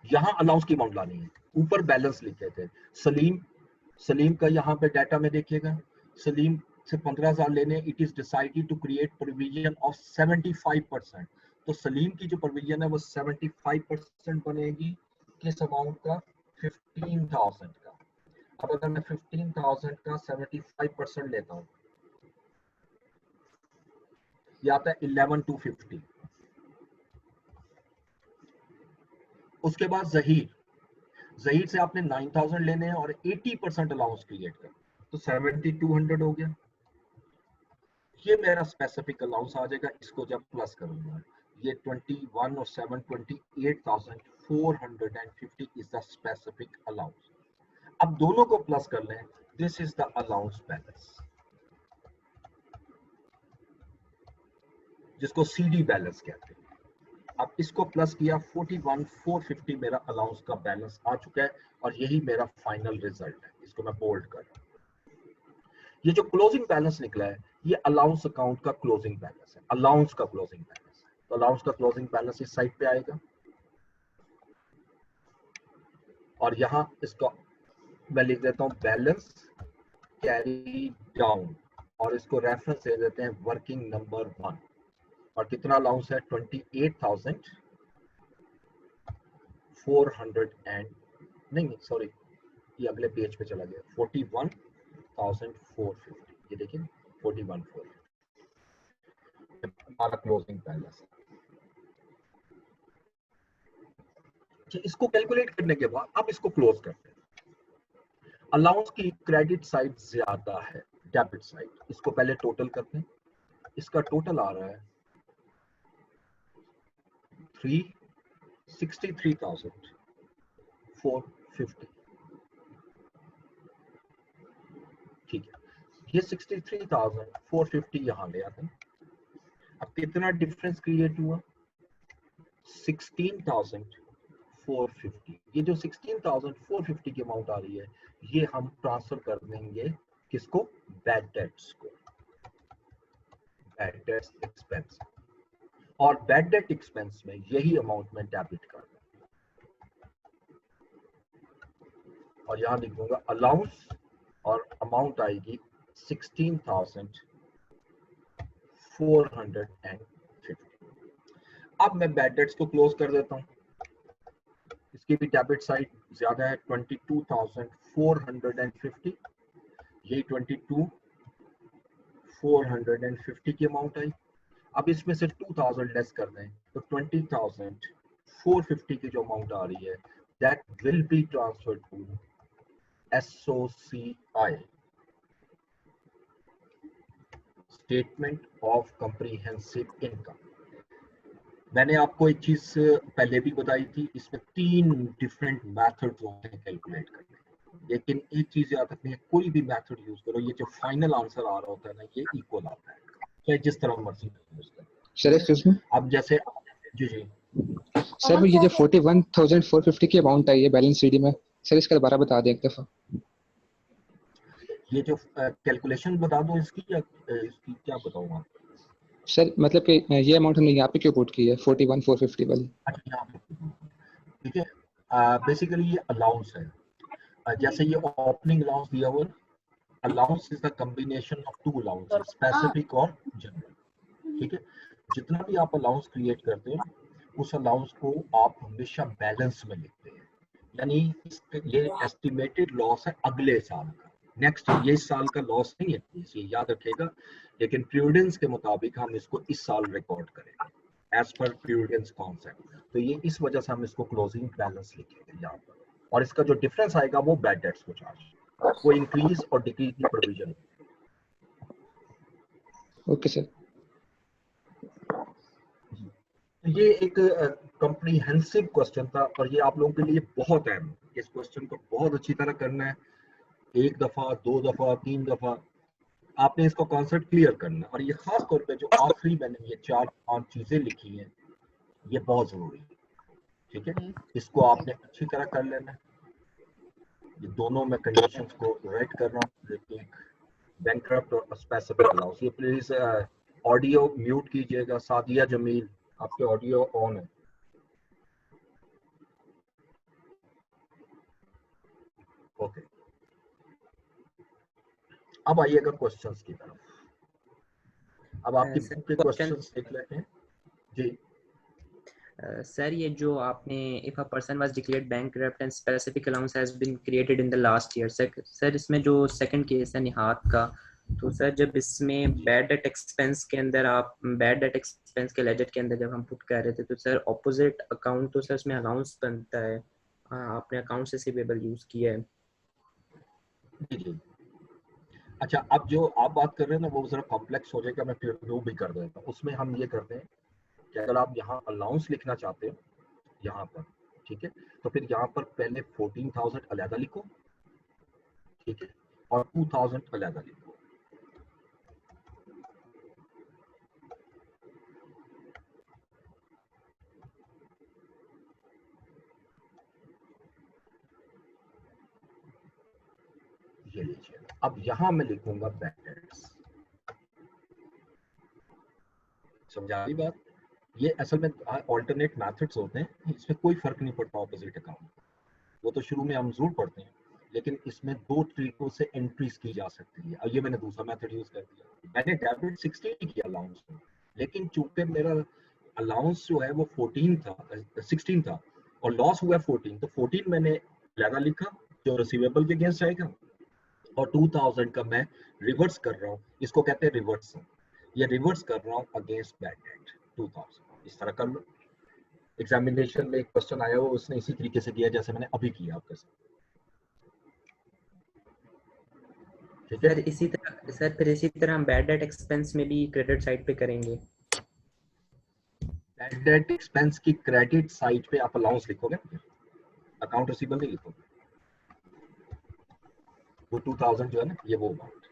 यहाँ अलाउंस की अमाउंट लानी है। ऊपर बैलेंस लिखे थे। सलीम का यहाँ पे डाटा में देखिएगा, सलीम से 15,000 लेने। It is decided to create provision of 75%। तो सलीम की जो प्रोविजन है वो 75% बनेगी किस अमाउंट का? 15,000 का। अब अगर मैं 15,000 का 75% लेता हूँ, ये आता है 11,250। उसके बाद जहीर से आपने 9,000 लेने हैं और 80% अलाउंस क्रिएट कर, तो 7,200 हो गया। ये मेरा स्पेसिफिक अलाउंस आ जाएगा। इसको जब प्लस करूंगा, ये 21 और 7 28,450 इज द स्पेसिफिक अलाउंस। अब दोनों को प्लस कर लें, this is the allowance balance, जिसको सीडी बैलेंस कहते हैं। अब इसको प्लस किया, 41,450 मेरा अलाउंस का बैलेंस आ चुका है और यही मेरा फाइनल रिजल्ट है। इसको मैं बोल्ड कर रहा हूं। ये जो क्लोजिंग बैलेंस निकला है ये अलाउंस अकाउंट का क्लोजिंग बैलेंस है, अलाउंस का क्लोजिंग बैलेंस है। तो अलाउंस का क्लोजिंग बैलेंस इस साइड पे आएगा और यहाँ इसको मैं लिख देता हूँ बैलेंस कैरी डाउन और इसको रेफरेंस दे देते हैं वर्किंग नंबर 1। और कितना अलाउंस है? 28,400 एंड नहीं सॉरी, ये अगले पेज पे चला गया। 41,450, ये देखिए 41,450 हमारा क्लोजिंग बैलेंस है। इसको कैलकुलेट करने के बाद अब इसको क्लोज करते हैं। अलाउंस की क्रेडिट साइड ज्यादा है डेबिट साइड, इसको पहले टोटल करते हैं। इसका टोटल आ रहा है 63,450। ठीक है, ये 63,450 यहां ले आते हैं। अब कितना डिफरेंस क्रिएट हुआ? 16,450। ये जो 16,450 की अमाउंट आ रही है ये हम ट्रांसफर कर देंगे किसको? बैड डेट्स को, बैड डेट्स एक्सपेंस। और बैड डेट एक्सपेंस में यही अमाउंट में डेबिट कर दूंगा और यहां लिख दूंगा अलाउंस और अमाउंट आएगी 16,450। अब मैं बैड डेट्स को क्लोज कर देता हूं। इसकी भी डेबिट साइड ज्यादा है, 22,450। यही 22,450 की अमाउंट आई। अब इसमें से 2,000 लेस कर दें तो 20,450 की जो अमाउंट आ रही है that will be transferred to SOCI, statement of comprehensive income. मैंने आपको एक चीज पहले भी बताई थी, इसमें 3 डिफरेंट मेथड्स होते हैं कैलकुलेट करने, लेकिन एक चीज याद रखनी है, कोई भी मेथड यूज करो ये जो फाइनल आंसर आ रहा होता है ना ये इक्वल आता है, चाहे जिस तरह मर्जी यूज करो। सर एक्सक्यूज मी, अब जैसे जी सर ये जो 41,450 की अमाउंट आई है बैलेंस शीट में, सर इसका दोबारा बता दें एक दफा। ये जो कैलकुलेशन बता दो इसकी क्या बताऊं आपको? सर मतलब कि ये अमाउंट हमने यहाँ पे क्यों पुट की है 41,450 वाली? अच्छा यहाँ पे ठीक है। बेसिकली ये अलाउंस है। जैसे ये ओपनिंग अलाउंस दिया हुआ, allowance is the combination of 2 allowances, specific और जनरल। ठीक है, जितना भी आप अलाउंस क्रिएट करते हैं उस अलाउंस को आप हमेशा बैलेंस में लिखते हैं, यानी ये एस्टिमेटेड लॉस है अगले साल का, नेक्स्ट ये इस साल का लॉस नहीं है, ये याद रखिएगा। लेकिन प्रूडेंस के मुताबिक हम इसको इस साल रिकॉर्ड करेंगे एज पर प्रूडेंस कॉन्सेप्ट। तो ये इस वजह से हम इसको क्लोजिंग बैलेंस लिखेंगे यहाँ पर, और इसका जो डिफरेंस आएगा वो बैड डेट्स को चार्ज, वो इंक्रीज और डिक्रीज की प्रोविजन। Okay sir. ये एक कॉम्प्रिहेंसिव क्वेश्चन था और ये आप लोगों के लिए बहुत अहम है। इस क्वेश्चन को बहुत अच्छी तरह करना है, एक दफा, दो दफा, तीन दफा आपने इसका कॉन्सेप्ट क्लियर करना है। और ये खास तौर पे जो आखिरी मैंने ये 4-5 चीजें लिखी हैं ये बहुत जरूरी है, ठीक है। इसको आपने अच्छी तरह कर लेना है। ये दोनों मैं कंडीशंस को राइट कर रहा हूँ, एक बैंकरप्ट और स्पेसिफिक अलाउंस। ये प्लीज ऑडियो म्यूट कीजिएगा। सादिया जमील, आपके ऑडियो ऑन है। ओके, अब आइएगा क्वेश्चंस की तरफ। अब आपकी सर बुक के क्वेश्चंस देख लेते हैं जी। सर ये जो आपने if a person was declared bankrupt and specific allowance has been created in the last year, sir इसमें जो सेकंड केस है निहात का, तो सर जब इसमें बैड डेट एक्सपेंस के अंदर आप बैड डेट एक्सपेंस के लेजर के अंदर जब हम पुट कर रहे थे तो सर ऑपोजिट अकाउंट तो सर इसमें अलाउंस बनता है, आपने अकाउंट रिसीवेबल यूज किया है। जी जी, अच्छा, अब जो आप बात कर रहे हैं ना वो जरा कॉम्प्लेक्स हो जाएगा, मैं फिर वो भी कर देता हूँ। उसमें हम ये करते हैं कि अगर आप यहाँ अलाउंस लिखना चाहते हो यहाँ पर, ठीक है, तो फिर यहाँ पर पहले 14,000 अलग लिखो, ठीक है, और 2,000 अलग लिखो। ये लीजिए, अब यहाँ मैं लिखूंगा बैड डेट्स। समझा रही बात? ये असल में ऑल्टरनेट मेथड्स होते हैं, इसमें कोई फर्क नहीं पड़ता ऑपोजिट अकाउंट। वो तो शुरू में हम जरूर पढ़ते हैं, लेकिन इसमें 2 तरीकों से एंट्रीज की जा सकती है। और ये मैंने दूसरा मेथड यूज कर दिया। मैंने डेबिट 16 किया अलाउंस में, लेकिन चूंकि मेरा अलाउंस जो है वो 14 था, 16 था और लॉस हुआ 14, तो 14 मैंने लगा लिखा जो रिसीवेबल के अगेंस्ट जाएगा, और 2000 का मैं रिवर्स कर रहा हूँ, इसको कहते हैं रिवर्स। ये रिवर्स कर रहा हूँ अगेंस्ट बैड डेट 2000। इस तरह कर लो। एग्जामिनेशन में एक क्वेश्चन आया हो, उसने इसी तरीके से किया जैसे मैंने अभी किया आपके साथ, ठीक है। सर इसी तरह सर फिर इसी तरह हम बैड डेट एक्सपेंस में भी क्रेडिट साइड पे करेंगे। बैड डेट एक्सपेंस की क्रेडिट साइड पे आप अलाउंस लिखोगे, अकाउंट रिसीवेबल नहीं लिखोगे। वो 2000 जो है ना, ये वो अमाउंट,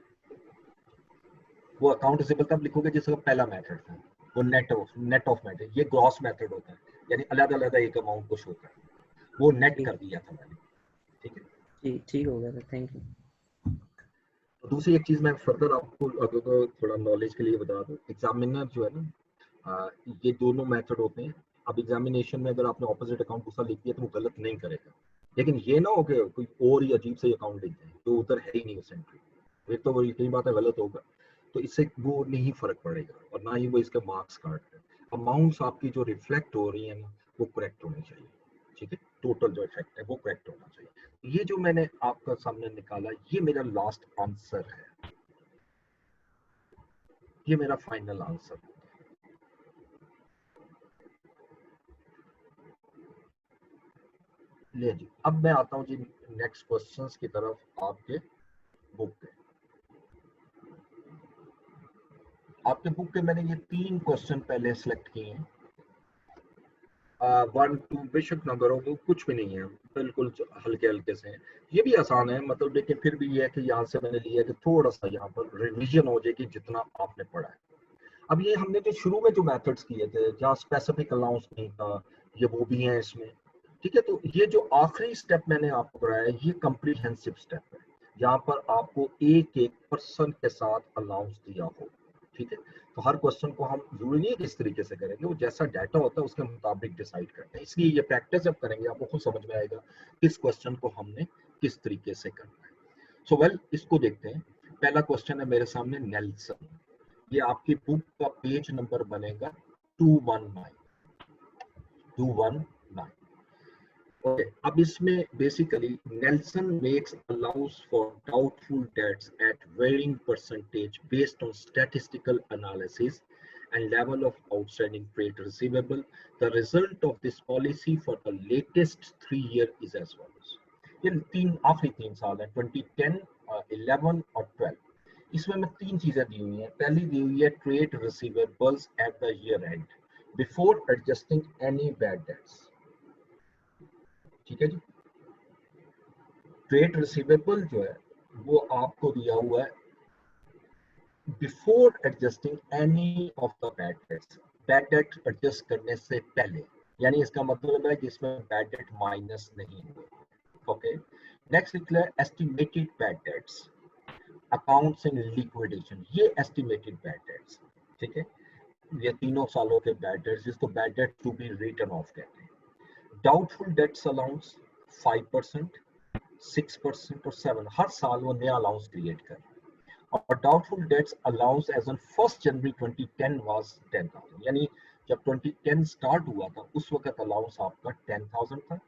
वो अकाउंट रिसीवेबल तब लिखोगे जिसका पहला मेथड था, वो नेट ऑफ मेथड। ये ग्रॉस मेथड होता है, यानी अलग अलग एक अमाउंट को शो करना, वो नेट कर दिया था मैंने, ठीक है जी ठीक हो गया सर, थैंक यू। तो दूसरी एक चीज मैं फर्दर आपको अगर थोड़ा नॉलेज के लिए बता दूं, एग्जामिनर जो है ना, ये दोनों मेथड होते हैं। अब एग्जामिनेशन में अगर आपने ऑपोजिट अकाउंट दूसरा लिख दिया तो वो गलत नहीं करेगा, लेकिन ये ना हो कि कोई और ही अजीब से अकाउंट लिख दें जो उधर है ही नहीं उस एंट्री, फिर तो वो कई बात है गलत होगा। तो इससे वो नहीं फर्क पड़ेगा और ना ही वो इसके मार्क्स काट है। अमाउंट्स आपकी जो रिफ्लेक्ट हो रही है ना वो करेक्ट होनी चाहिए, ठीक है, टोटल जो इफेक्ट है वो करेक्ट होना चाहिए। ये जो मैंने आपका सामने निकाला ये मेरा लास्ट आंसर है, ये मेरा फाइनल आंसर है। ले जी, अब मैं आता हूँ जी नेक्स्ट क्वेश्चंस की तरफ। आपके बुक पे, आपके बुक के मैंने ये 3 क्वेश्चन पहले सिलेक्ट किए हैं। 1 2 बेशक ना करो, वो कुछ भी नहीं है, बिल्कुल हल्के हल्के से हैं। ये भी आसान है, मतलब, लेकिन फिर भी ये है कि यहाँ से मैंने लिया कि थोड़ा सा यहाँ पर रिवीजन हो जाए कि जितना आपने पढ़ा है। अब ये हमने जो शुरू में जो मेथड्स किए थे जहाँ स्पेसिफिक अलाउंस नहीं था, ये वो भी है इसमें, ठीक है। तो ये जो आखिरी स्टेप मैंने आपको कराया है ये कम्प्रीहेंसिव स्टेप है, जहाँ पर आपको एक एक पर्सन के साथ अलाउंस दिया हो, ठीक है। तो हर क्वेश्चन को हम जरूरी नहीं है कि इस तरीके से करेंगे, वो जैसा डाटा होता है उसके मुताबिक डिसाइड करते हैं। इसलिए ये प्रैक्टिस जब करेंगे आपको खुद समझ में आएगा किस क्वेश्चन को हमने किस तरीके से करना है। सो वेल, इसको देखते हैं। पहला क्वेश्चन है मेरे सामने नेल्सन। ये आपकी बुक का पेज नंबर बनेगा 219। ओके, अब इसमें basically Nelson makes allowance for doubtful debts at varying percentage based on statistical analysis and level of outstanding trade receivable. The result of this policy for the latest 3 year is as follows. ये आखिरी 3 साल है, 2010, 11 और 12। इसमें मैं 3 चीजें दी हुई हैं। पहली दी हुई है trade receivables at the year and, before adjusting any bad debts. ठीक है जी। ट्रेड रिसीवेबल जो है वो आपको दिया हुआ है before adjusting any of the bad debts, bad debt adjust करने से पहले, यानी इसका मतलब है जिसमें बैड डेट माइनस नहीं हुए। ओके, नेक्स्ट लिख लिया estimated bad debts, accounts in liquidation, ये एस्टिमेटेड बैड डेट्स। ठीक है, ये 3 सालों के बैड डेट्स जिसको bad debt to be written off कहते हैं। डाउटफुल डेट्स अलाउंस 5%, 6% और 7, हर साल वो नया अलाउंस क्रिएट कर रहा है। और doubtful debts allowance as on 1 January 2010 was 10,000, यानी जब 2010 स्टार्ट हुआ था उस वक्त अलाउंस आपका 10,000 था,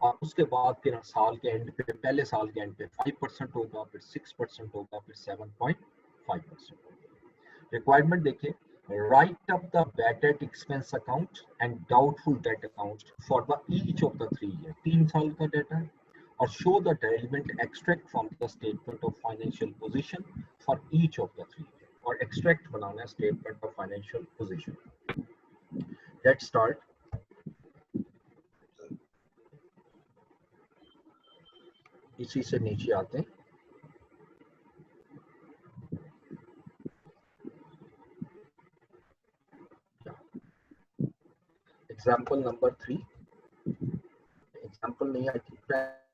और उसके बाद फिर साल के एंड पे, पहले साल के एंड पे 5% होगा, फिर 6% होगा, फिर 7.5% होगा। रिक्वायरमेंट देखिए, right up the bad debt expense account and doubtful debt account for the each of the 3 year, 3 साल का डेटा है, or show the relevant extract from the statement of financial position for each of the 3 years, or extract banana statement of financial position. Let's start. इसी से नीचे आते हैं। Example number 3, example नहीं, I think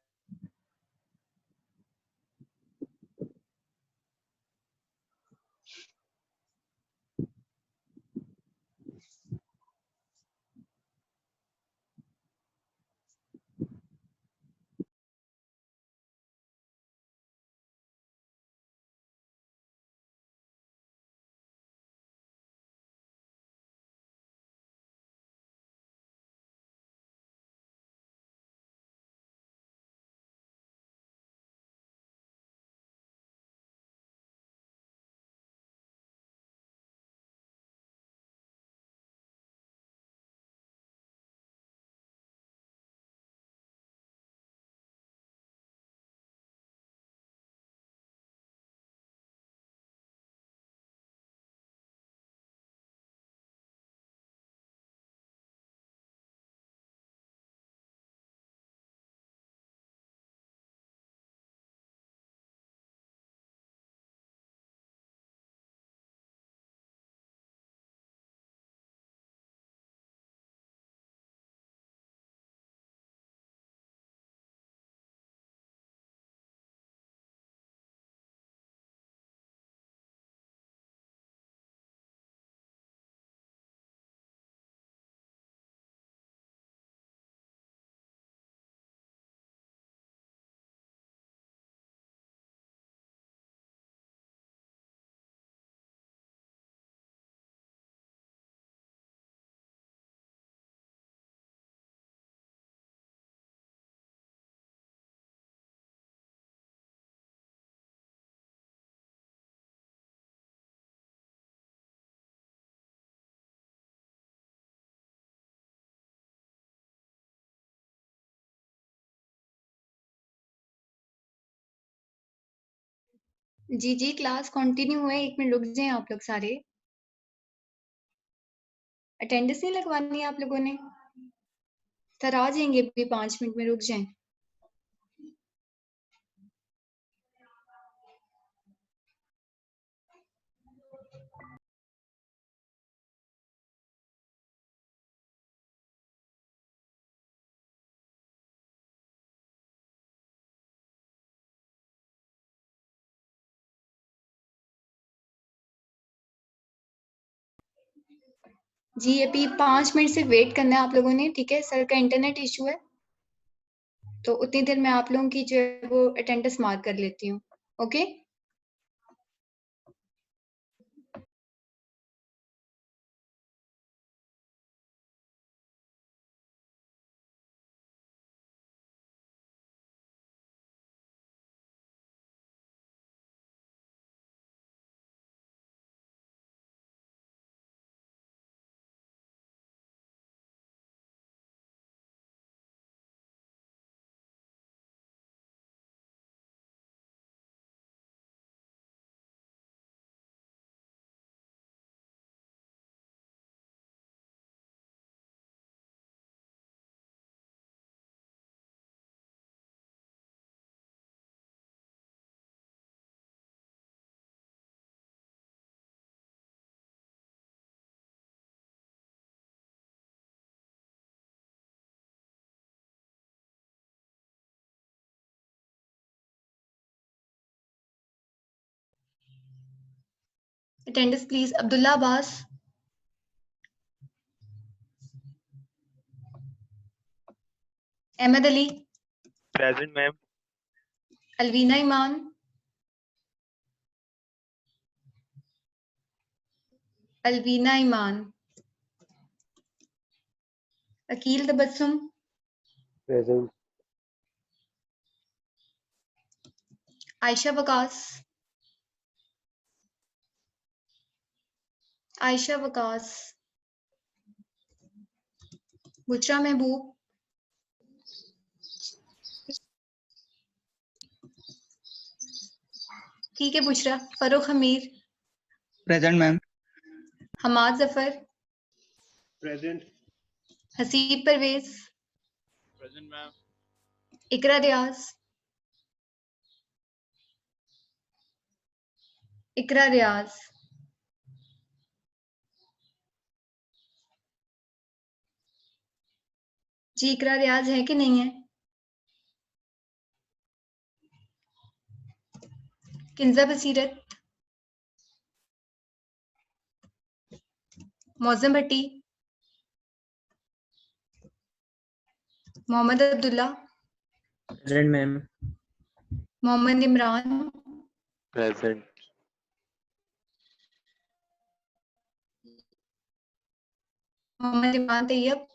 जी जी, class continue है, 1 minute रुक जाएं आप लोग सारे। अटेंडेंस नहीं लगवानी है आप लोगों ने? सर आ जाएंगे अभी 5 मिनट में, रुक जाएं। जी अभी 5 मिनट से वेट करना है आप लोगों ने, ठीक है? सर का इंटरनेट इशू है, तो उतनी देर में आप लोगों की जो है वो अटेंडेंस मार्क कर लेती हूँ। Okay. Attendance please. Abdullah Abbas. Ahmed Ali. Present, ma'am. Alvina Iman. Alvina Iman. Akil Tabassum. Present. Aisha Waqas. Aisha Waqas. Bushra Mehboob. ठीक है Bushra. Farrukh Hameer. Present ma'am. Hammad Zafar. Present. Haseeb Pervez. Present, ma'am. Iqra Riaz. Iqra Riaz. जी इकरा रियाज है कि नहीं है? किंजा बसीरत. मौजम भट्टी. Mohammad Abdullah. Present, ma'am. Mohammad Imran. Present. Mohammad Imran Tayyab.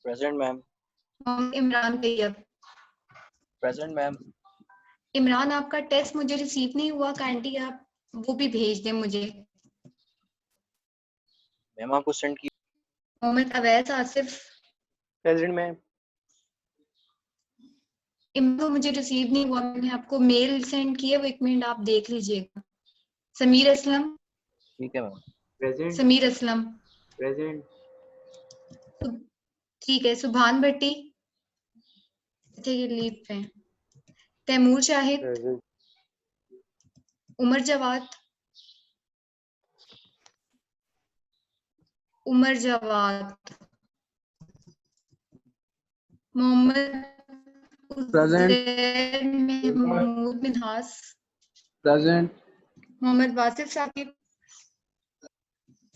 Present, ma'am. Mohammad Imran Tayyab. Present, ma'am. Imran आपका test मुझे receive नहीं हुआ, काइंडली आप वो भी भेज दें मुझे. मैम आपको सेंड की. मोहम्मद अवैस आसिफ. Present, ma'am. इनको मुझे रिसीव नहीं हुआ, मैंने आपको मेल सेंड किया, वो 1 मिनट आप देख लीजिएगा. समीर असलम. ठीक है ma'am. Present. Sameer Aslam. Present. ठीक है. सुभान भट्टी. अच्छा ये लीव पे हैं. Taimur Shahid. Present. Umar Jawad. Umar Jawad. Mohammad Uzair Mahmood Minhas. Present. Mohammad Wasif Saqib.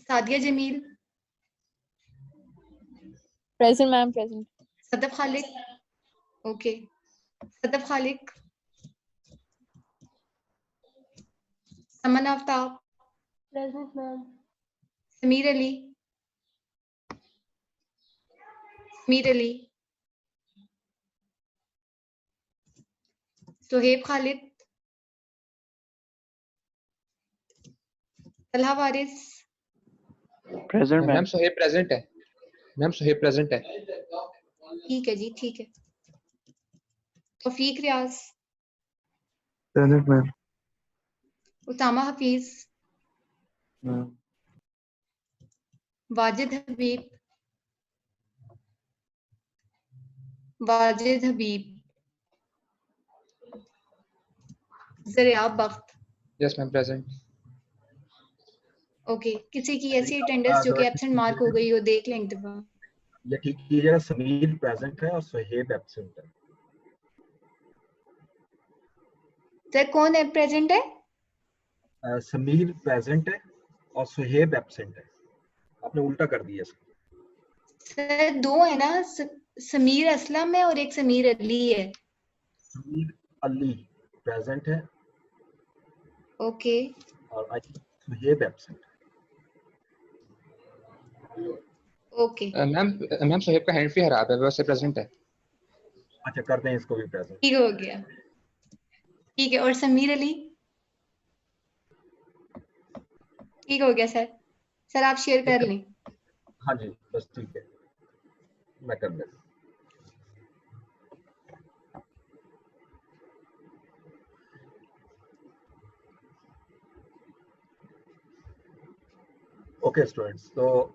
Sadia Jameel. Present, ma'am. Present. Sadaf खालिक. Okay. Sadaf Khaliq. Saman Aftab. Present ma'am. Sameer Ali. Sameer Ali. Suhaib Khalid. Talha Waris. Present, ma'am ma'am. Sohaib present है. मैम सोहेब प्रेजेंट है. ठीक है जी, ठीक है. Taufiq Riaz. Present, ma'am. Usama Hafeez. Ma'am. Wajid Habib. Wajid Habib. Zaryab Bakht. Yes ma'am present. Okay. किसी की ऐसी अटेंडेंस जो कि एब्सेंट मार्क हो गई हो, देख लें एक दफा. ये ठीक कीजिएगा. समीर प्रेजेंट है और सुहेब एब्सेंट है. सर कौन है प्रेजेंट है? समीर प्रेजेंट है और सुहेब एब्सेंट है. आपने उल्टा कर दिया इसको. सर दो है ना, समीर असलम है और एक समीर अली है. समीर अली प्रेजेंट है ओके. और आई थिंक सुहेब एब्सेंट है. ओके. मैम सोहेब का हैंड फ्री खराब है, वैसे प्रेजेंट है. अच्छा कर दें इसको भी प्रेजेंट. ठीक हो गया. ठीक है. और समीर अली. ठीक हो गया सर. सर आप शेयर कर लें. हाँ जी बस ठीक है, मैं कर लेता. ओके स्टूडेंट्स, तो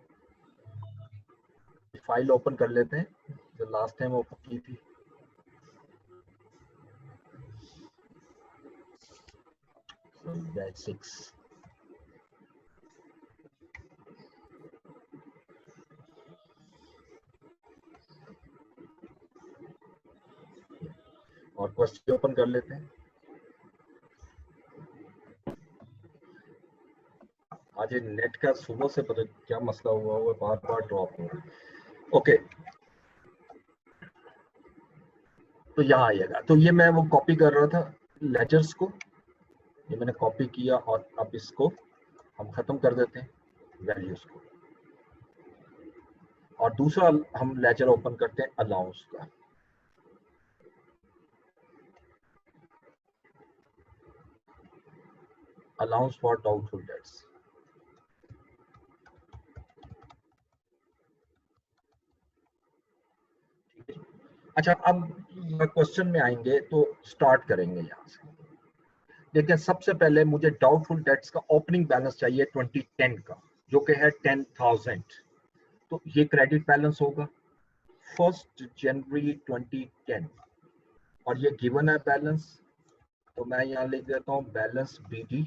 फाइल ओपन कर लेते हैं जो लास्ट टाइम ओपन की थी. बैच 6. और क्वेश्चन ओपन कर लेते हैं. आज ये नेट का सुबह से पता क्या मसला हुआ है, बार बार ड्रॉप हो रहा है। ओके, तो यहाँ आइएगा। तो ये मैं वो कॉपी कर रहा था लेजर्स को, ये मैंने कॉपी किया और अब इसको हम खत्म कर देते हैं वैल्यूज को, और दूसरा हम लेजर ओपन करते हैं अलाउंस का। Allowance for doubtful dates. अच्छा, अब क्वेश्चन में आएंगे तो स्टार्ट करेंगे यहाँ से। देखिए, सबसे पहले मुझे डाउटफुल डेट्स का ओपनिंग बैलेंस चाहिए 2010 का, जो कि है 10,000। तो ये क्रेडिट बैलेंस होगा 1 जनवरी 2010, और ये गिवन है बैलेंस, तो मैं यहाँ लिख देता हूँ बैलेंस BD,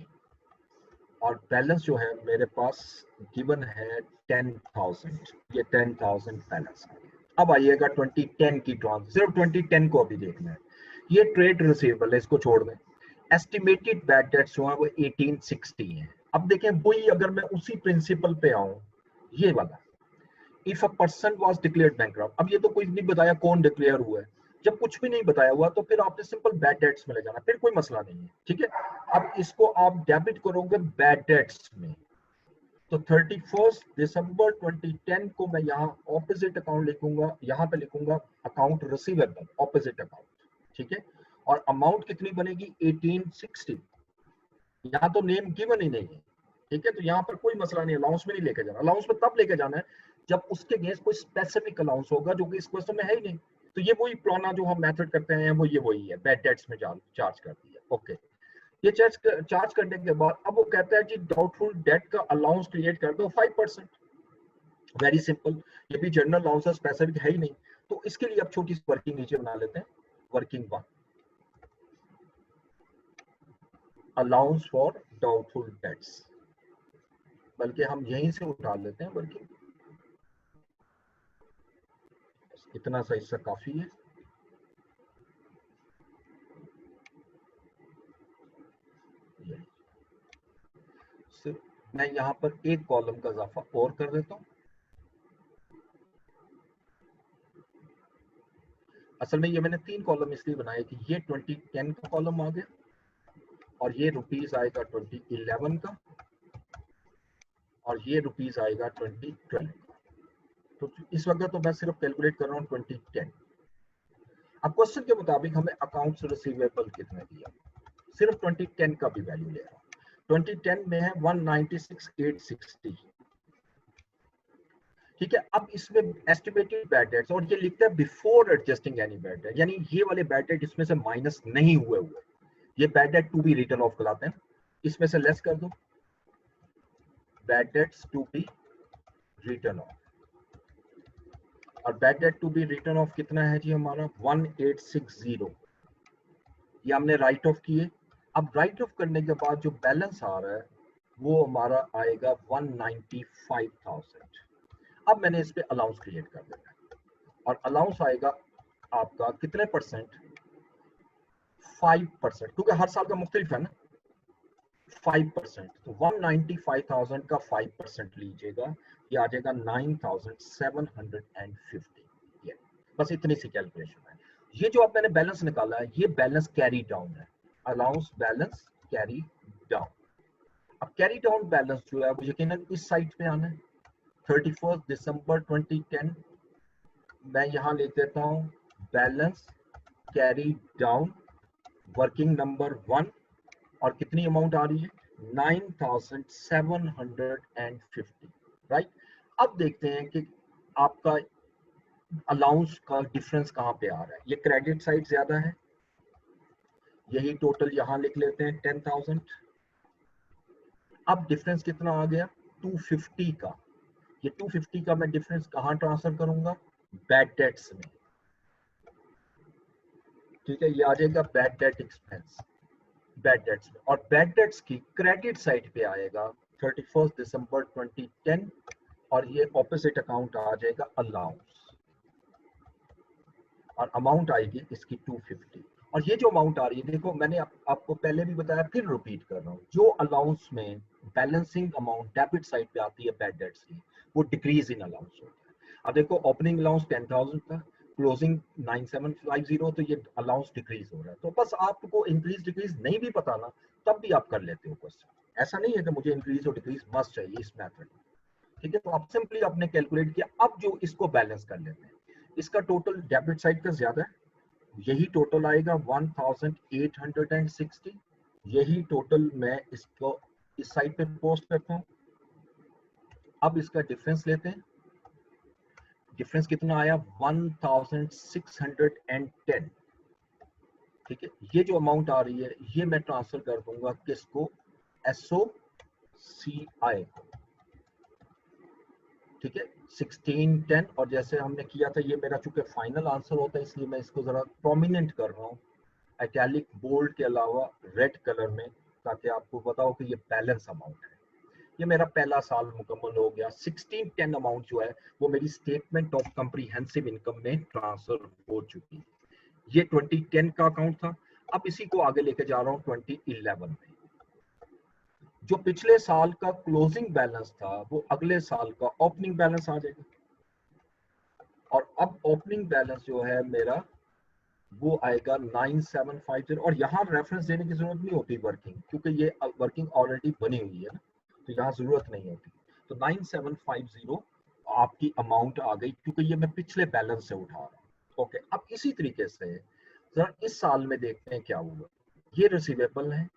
और बैलेंस जो है मेरे पास गिवन है 10,000, ये 10,000 बैलेंस। अब आइएगा 2010 की ट्रांस, सिर्फ 2010 को अभी देखना है। ये ट्रेड रिसीवेबल है, इसको छोड़ दें। एस्टिमेटेड बैड डेट्स जो है वो 1860 है। अब देखें, वही अगर मैं उसी प्रिंसिपल पे आऊं, ये वाला, if a person was declared bankrupt. अब ये तो कोई नहीं बताया कौन डिक्लेयर हुआ है। जब कुछ भी नहीं बताया हुआ तो फिर आपने सिंपल बैड डेट्स में ले जाना, फिर कोई मसला नहीं है, ठीक है। अब इसको आप डेबिट करोगे बैड डेट्स में, तो 31 दिसंबर 2010 को मैं यहाँ ऑपोजिट अकाउंट लिखूंगा, यहाँ पे लिखूंगा अकाउंट रिसीवेबल, ऑपोजिट अकाउंट, ठीक है। और अमाउंट कितनी बनेगी 1860। यहाँ तो नेम गिवन ही नहीं है, ठीक है, तो यहाँ पर कोई मसला नहीं, अलाउंस में नहीं लेके जाना। अलाउंस में तब लेके जाना है जब उसके अगेंस्ट कोई स्पेसिफिक अलाउंस होगा, जो कि इस क्वेश्चन में है ही नहीं। तो ये वही पुराना जो हम मेथड करते हैं वो ये वही है, बैड डेट्स में चार्ज कर दिया। ओके, ये चार्ज करने के बाद अब वो कहता है कि डाउटफुल डेट का अलाउंस क्रिएट कर दो 5%। वेरी सिंपल, ये भी जनरल अलाउंस है, स्पेसिफिक है ही नहीं। तो इसके लिए अब छोटी सी वर्किंग नीचे बना लेते हैं, working 1, allowance for doubtful dates, बल्कि हम यहीं से उठा लेते हैं वर्किंग, इतना सा हिस्सा काफी है। मैं यहाँ पर एक कॉलम का इजाफा और कर देता हूँ। असल में ये मैंने 3 कॉलम इसलिए बनाए कि ये 2010 का कॉलम आ गया, और ये रुपीस आएगा 2011 का, और ये रुपीस आएगा 2012 का। तो इस वक्त तो मैं सिर्फ कैलकुलेट कर रहा हूँ 2010। अब क्वेश्चन के मुताबिक हमें अकाउंट्स रिसीवेबल कितने दिया, सिर्फ 2010 का भी वैल्यू ले रहा हूँ। 2010 में है 196,860, ठीक है। अब इसमें एस्टिमेटेड बैड डेट्स, और ये लिखता है before adjusting any bad debt, यानी ये वाले बैड डेट इसमें से माइनस नहीं हुए, ये bad debt to be written off कहलाते हैं। इसमें से लेस कर दो, bad debts to be written off, और bad debt to be written off कितना है जी हमारा 1860, ये हमने राइट ऑफ किए। अब राइट ऑफ करने के बाद जो बैलेंस आ रहा है वो हमारा आएगा 195,000। अब मैंने इस पे अलाउंस क्रिएट कर देना है, और अलाउंस आएगा आपका कितने परसेंट, 5%, क्योंकि हर साल का मुख्तलिफ है ना, 5%। तो 195,000 का 5% लीजिएगा, ये आ जाएगा 9,750। बस इतनी सी कैलकुलेशन है। ये जो अब मैंने बैलेंस निकाला है, ये बैलेंस कैरी डाउन है, अलाउंस बैलेंस कैरी डाउन। अब कैरी डाउन बैलेंस जो है वो यकीनन इस साइड पे आना है। 31 दिसंबर 2010 मैं यहाँ लिख देता हूँ balance carry down, working number 1, और कितनी अमाउंट आ रही है 9,750, राइट। अब देखते हैं कि आपका अलाउंस का डिफरेंस कहाँ पे आ रहा है। ये क्रेडिट साइड ज्यादा है, यही टोटल यहाँ लिख लेते हैं 10,000। अब डिफरेंस कितना आ गया 250 का, ये 250 का मैं डिफरेंस कहाँ ट्रांसफर करूंगा, बैड डेट्स में, ठीक है। ये आ जाएगा bad debt expense, bad debts में, और बैड डेट्स की क्रेडिट साइड पे आएगा 31 दिसंबर 2010, और ये ऑपोजिट अकाउंट आ जाएगा अलाउंस, और अमाउंट आएगी इसकी 250। और ये जो अमाउंट आ रही है, देखो मैंने आपको पहले भी बताया, फिर रिपीट कर रहा हूँ, जो अलाउंस में बैलेंसिंग अमाउंट डेबिट साइड पे आती है बैड डेट्स की, वो डिक्रीज इन अलाउंस होता है। अब देखो ओपनिंग अलाउंस 10,000 था, क्लोजिंग 9750, तो ये अलाउंस डिक्रीज हो रहा है। तो बस आपको इंक्रीज डिक्रीज नहीं भी पता ना, तब भी आप कर लेते हो क्वेश्चन। ऐसा नहीं है कि मुझे इंक्रीज और डिक्रीज मस्ट चाहिए इस मेथड में, ठीक है। तो आप सिंपली आपने कैलकुलेट किया। अब जो इसको बैलेंस कर लेते हैं, इसका टोटल डेबिट साइड का ज्यादा है, यही टोटल आएगा 1860, यही टोटल मैं इसको इस साइड पे पोस्ट करता हूं। अब इसका डिफरेंस लेते हैं, डिफरेंस कितना आया 1610, ठीक है। ये जो अमाउंट आ रही है ये मैं ट्रांसफर कर दूंगा किसको, SOCI को, ठीक है 1610। और जैसे हमने किया था, ये मेरा चूंकि फाइनल आंसर होता है इसलिए मैं इसको जरा प्रोमिनेंट कर रहा हूँ, इटैलिक बोल्ड के अलावा रेड कलर में, ताकि आपको पता हो कि ये बैलेंस अमाउंट है। ये मेरा पहला साल मुकम्मल हो गया। 1610 अमाउंट जो है वो मेरी स्टेटमेंट ऑफ कॉम्प्रिहेंसिव इनकम में ट्रांसफर हो चुकी है। ये 2010 का अकाउंट था। अब इसी को आगे लेके जा रहा हूँ 2011 में। जो पिछले साल का क्लोजिंग बैलेंस था वो अगले साल का ओपनिंग बैलेंस आ जाएगा। और अब ओपनिंग बैलेंस जो है मेरा वो आएगा 9750। और यहाँ रेफरेंस देने की जरूरत नहीं होती वर्किंग, क्योंकि ये वर्किंग ऑलरेडी बनी हुई है ना, तो यहाँ जरूरत नहीं होती। तो 9750 आपकी अमाउंट आ गई, क्योंकि ये मैं पिछले बैलेंस से उठा रहा हूँ। ओके, अब इसी तरीके से जरा इस साल में देखते हैं क्या हुआ। ये रिसीवेबल है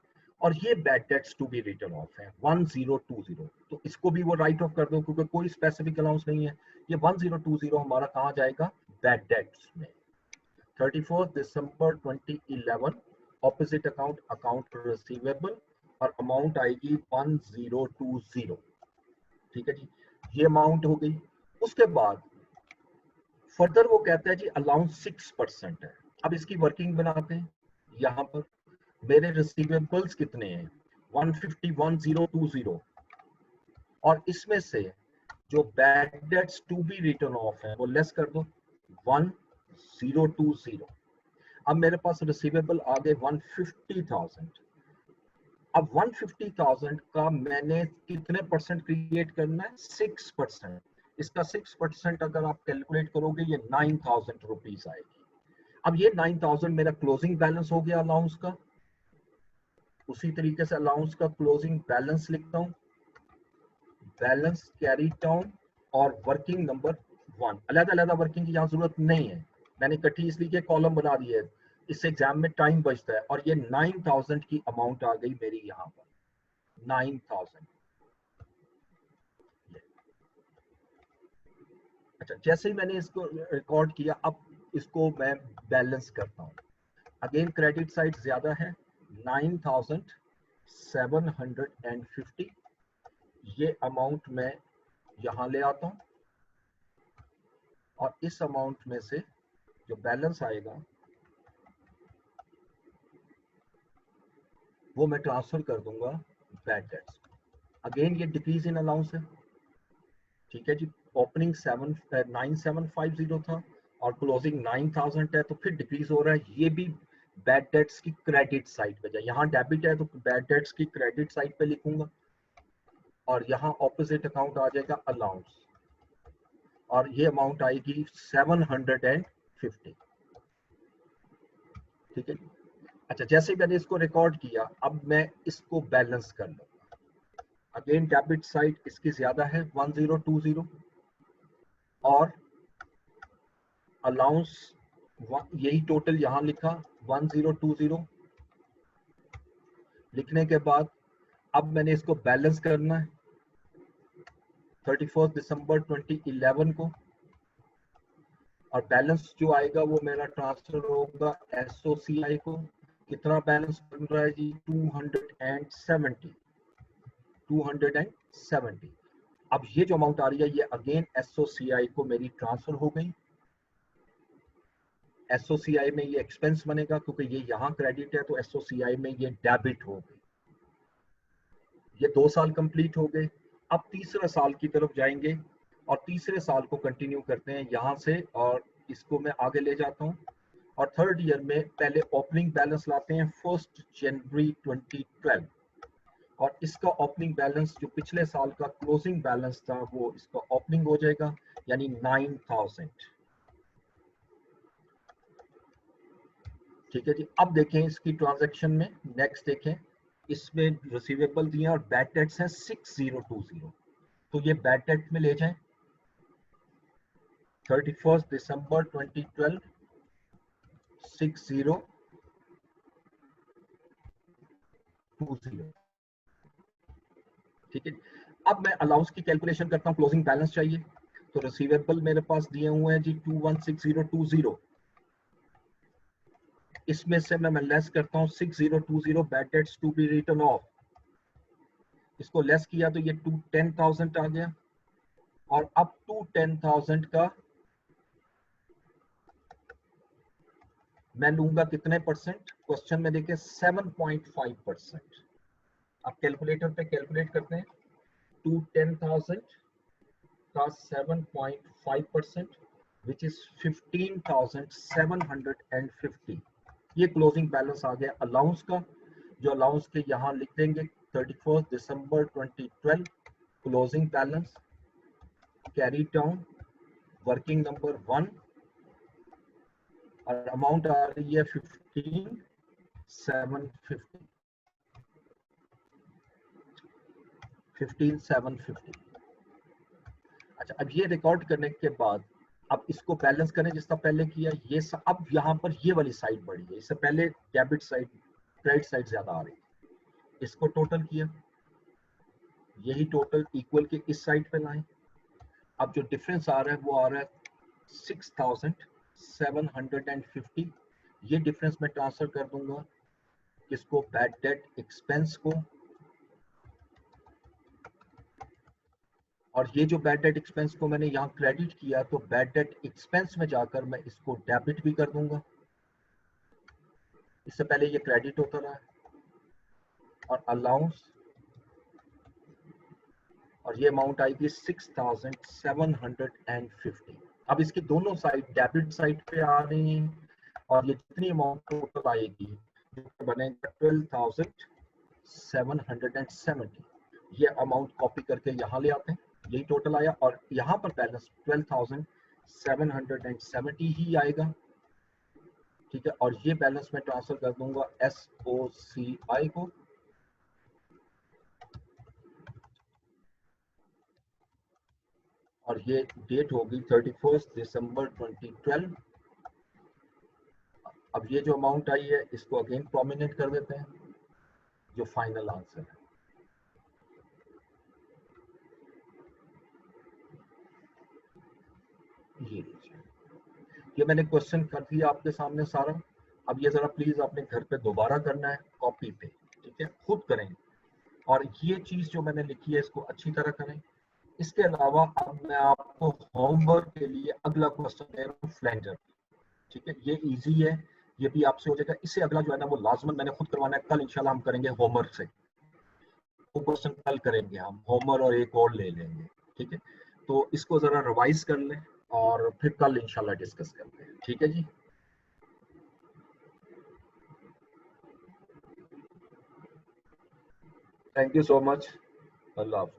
और ये bad debts to be written off है 1020। तो इसको भी वो राइट ऑफ कर दो, क्योंकि कोई स्पेसिफिक अलाउंस नहीं है। ये 1020 हमारा कहाँ जाएगा, बैड डेट्स में। 31 दिसंबर 2011 ऑपोजिट अकाउंट, अकाउंट रिसीवेबल, और अमाउंट आएगी 1020, ठीक है जी। ये अमाउंट हो गई। उसके बाद फर्दर वो कहता है जी अलाउंस 6% है। अब इसकी वर्किंग बनाते हैं। यहाँ पर मेरे रिसीवेबल्स कितने हैं 1501020, और इसमें से जो bad debts to be written off है वो लेस कर दो 1020। अब मेरे पास रिसीवेबल आ गए 150,000। अब 150,000 का मैंने कितने परसेंट क्रिएट करना है, 6%। इसका 6% अगर आप कैलकुलेट करोगे ये 9,000 रुपीज आएगी। अब ये 9,000 मेरा क्लोजिंग बैलेंस हो गया अलाउंस का। उसी तरीके से अलाउंस का क्लोजिंग बैलेंस लिखता हूं, बैलेंस कैरी डाउन और वर्किंग नंबर 1। अलग अलग वर्किंग की यहाँ जरूरत नहीं है, मैंने इकट्ठी इसलिए कि कॉलम बना दिए है, इससे एग्जाम में टाइम बचता है। और ये 9,000 की अमाउंट आ गई मेरी यहाँ पर 9,000। अच्छा, जैसे ही मैंने इसको रिकॉर्ड किया, अब इसको मैं बैलेंस करता हूँ। अगेन क्रेडिट साइड ज्यादा है 9,750। ये अमाउंट मैं यहाँ ले आता हूँ और इस अमाउंट में से जो बैलेंस आएगा वो मैं ट्रांसफर कर दूंगा बैड डेट्स। अगेन ये डिक्रीज इन अलाउंस है, ठीक है जी। ओपनिंग 9750 था और क्लोजिंग 9,000 है, तो फिर डिक्रीज हो रहा है। ये भी बैड डेट्स की क्रेडिट साइड पे जाए, यहाँ डेबिट है तो बैड डेट्स की क्रेडिट साइड पे लिखूंगा, और यहाँ ऑपोजिट अकाउंट आ जाएगा अलाउंस, और ये अमाउंट आएगी 750, ठीक है। अच्छा, जैसे मैंने इसको रिकॉर्ड किया, अब मैं इसको बैलेंस कर लूंगा। अगेन डेबिट साइड इसकी ज्यादा है 1020, और अलाउंस यही टोटल यहाँ लिखा 1020। लिखने के बाद अब मैंने इसको बैलेंस करना है 31 दिसंबर 2011 को, और बैलेंस जो आएगा वो मेरा ट्रांसफर होगा SOCI को। कितना बैलेंस बन रहा है जी 270। अब ये जो अमाउंट आ रही है ये अगेन SOCI को मेरी ट्रांसफर हो गई। SOCI में ये एक्सपेंस बनेगा, क्योंकि ये यहाँ क्रेडिट है, तो SOCI में ये डेबिट हो गई। ये 2 साल कंप्लीट हो गए। अब तीसरे साल की तरफ जाएंगे और तीसरे साल को कंटिन्यू करते हैं यहाँ से, और इसको मैं आगे ले जाता हूँ और थर्ड ईयर में पहले ओपनिंग बैलेंस लाते हैं 1 जनवरी 2012 और इसका ओपनिंग बैलेंस जो पिछले साल का क्लोजिंग बैलेंस था वो इसका ओपनिंग हो जाएगा यानी 9000। ठीक है जी। अब देखें इसकी ट्रांजैक्शन में नेक्स्ट देखें, इसमें रिसीवेबल दिए और बैड डेट्स हैं 6020, तो ये बैड डेट में ले जाएं 31 दिसंबर 2012 6020। ठीक है। अब मैं अलाउंस की कैलकुलेशन करता हूँ, क्लोजिंग बैलेंस चाहिए, तो रिसीवेबल मेरे पास दिए हुए हैं जी 216020, इसमें से मैं लेस करता हूँ 6020 bad debts to be written off, इसको लेस किया तो ये 10,000 आ गया और अब 10,000 का मैं लूंगा कितने परसेंट, क्वेश्चन में देखिए 7.5%। आप कैलकुलेटर पे कैलकुलेट करते हैं 10,000 का 7.5% विच इज 15,750। ये क्लोजिंग बैलेंस आ गया अलाउंस का, जो अलाउंस के यहाँ लिख देंगे 31 दिसंबर 2012 closing balance carry down working number 1 और अमाउंट आ रही है 15,750। 15,750। अच्छा, अब ये रिकॉर्ड करने के बाद अब इसको बैलेंस करें जिसका पहले किया, ये अब यहाँ पर ये वाली साइड बढ़ी है, इससे पहले डेबिट साइड क्रेडिट साइड ज्यादा आ रही है, इसको टोटल किया, यही टोटल इक्वल के इस साइड पे लाएं। अब जो डिफरेंस आ रहा है वो आ रहा है 6,750, ये डिफरेंस मैं ट्रांसफर कर दूंगा किसको, बैड डेट एक्सपेंस को, और ये जो बैड डेट एक्सपेंस को मैंने यहाँ क्रेडिट किया तो बैड डेट एक्सपेंस में जाकर मैं इसको डेबिट भी कर दूंगा, इससे पहले ये क्रेडिट होता रहा है, और अलाउंस, और ये अमाउंट आएगी 6,750। अब इसकी दोनों साइड डेबिट साइड पे आ रही हैं और ये जितनी अमाउंट टोटल आएगी बनेगा 12,770। ये अमाउंट कॉपी करके यहाँ ले आते हैं, यही टोटल आया और यहाँ पर बैलेंस 12,770 ही आएगा। ठीक है, और ये बैलेंस मैं ट्रांसफर कर दूंगा SOCI को, और ये डेट होगी 31 दिसंबर 2012। अब ये जो अमाउंट आई है इसको अगेन प्रोमिनेंट कर देते हैं, जो फाइनल आंसर है। ये मैंने क्वेश्चन कर दिया आपके सामने सारा। अब ये जरा प्लीज आपने घर पे दोबारा करना है कॉपी पे, ठीक है, खुद करें, और ये चीज जो मैंने लिखी है इसको अच्छी तरह करें। इसके अलावा अब मैं आपको होमवर्क के लिए अगला क्वेश्चन दे रहा हूँ फ्लेंजर। ठीक है, ये इजी है, ये भी आपसे हो जाएगा। इससे अगला जो है ना वो लाजमन मैंने खुद करवाना है, कल इंशाल्लाह हम करेंगे होमवर्क से, वो क्वेश्चन कल करेंगे हम होमवर्क और एक और ले लेंगे। ठीक है, तो इसको जरा रिवाइज कर लें और फिर कल इंशाल्लाह डिस्कस करते हैं। ठीक है जी, थैंक यू सो मच, अल्लाह हाफ़िज़।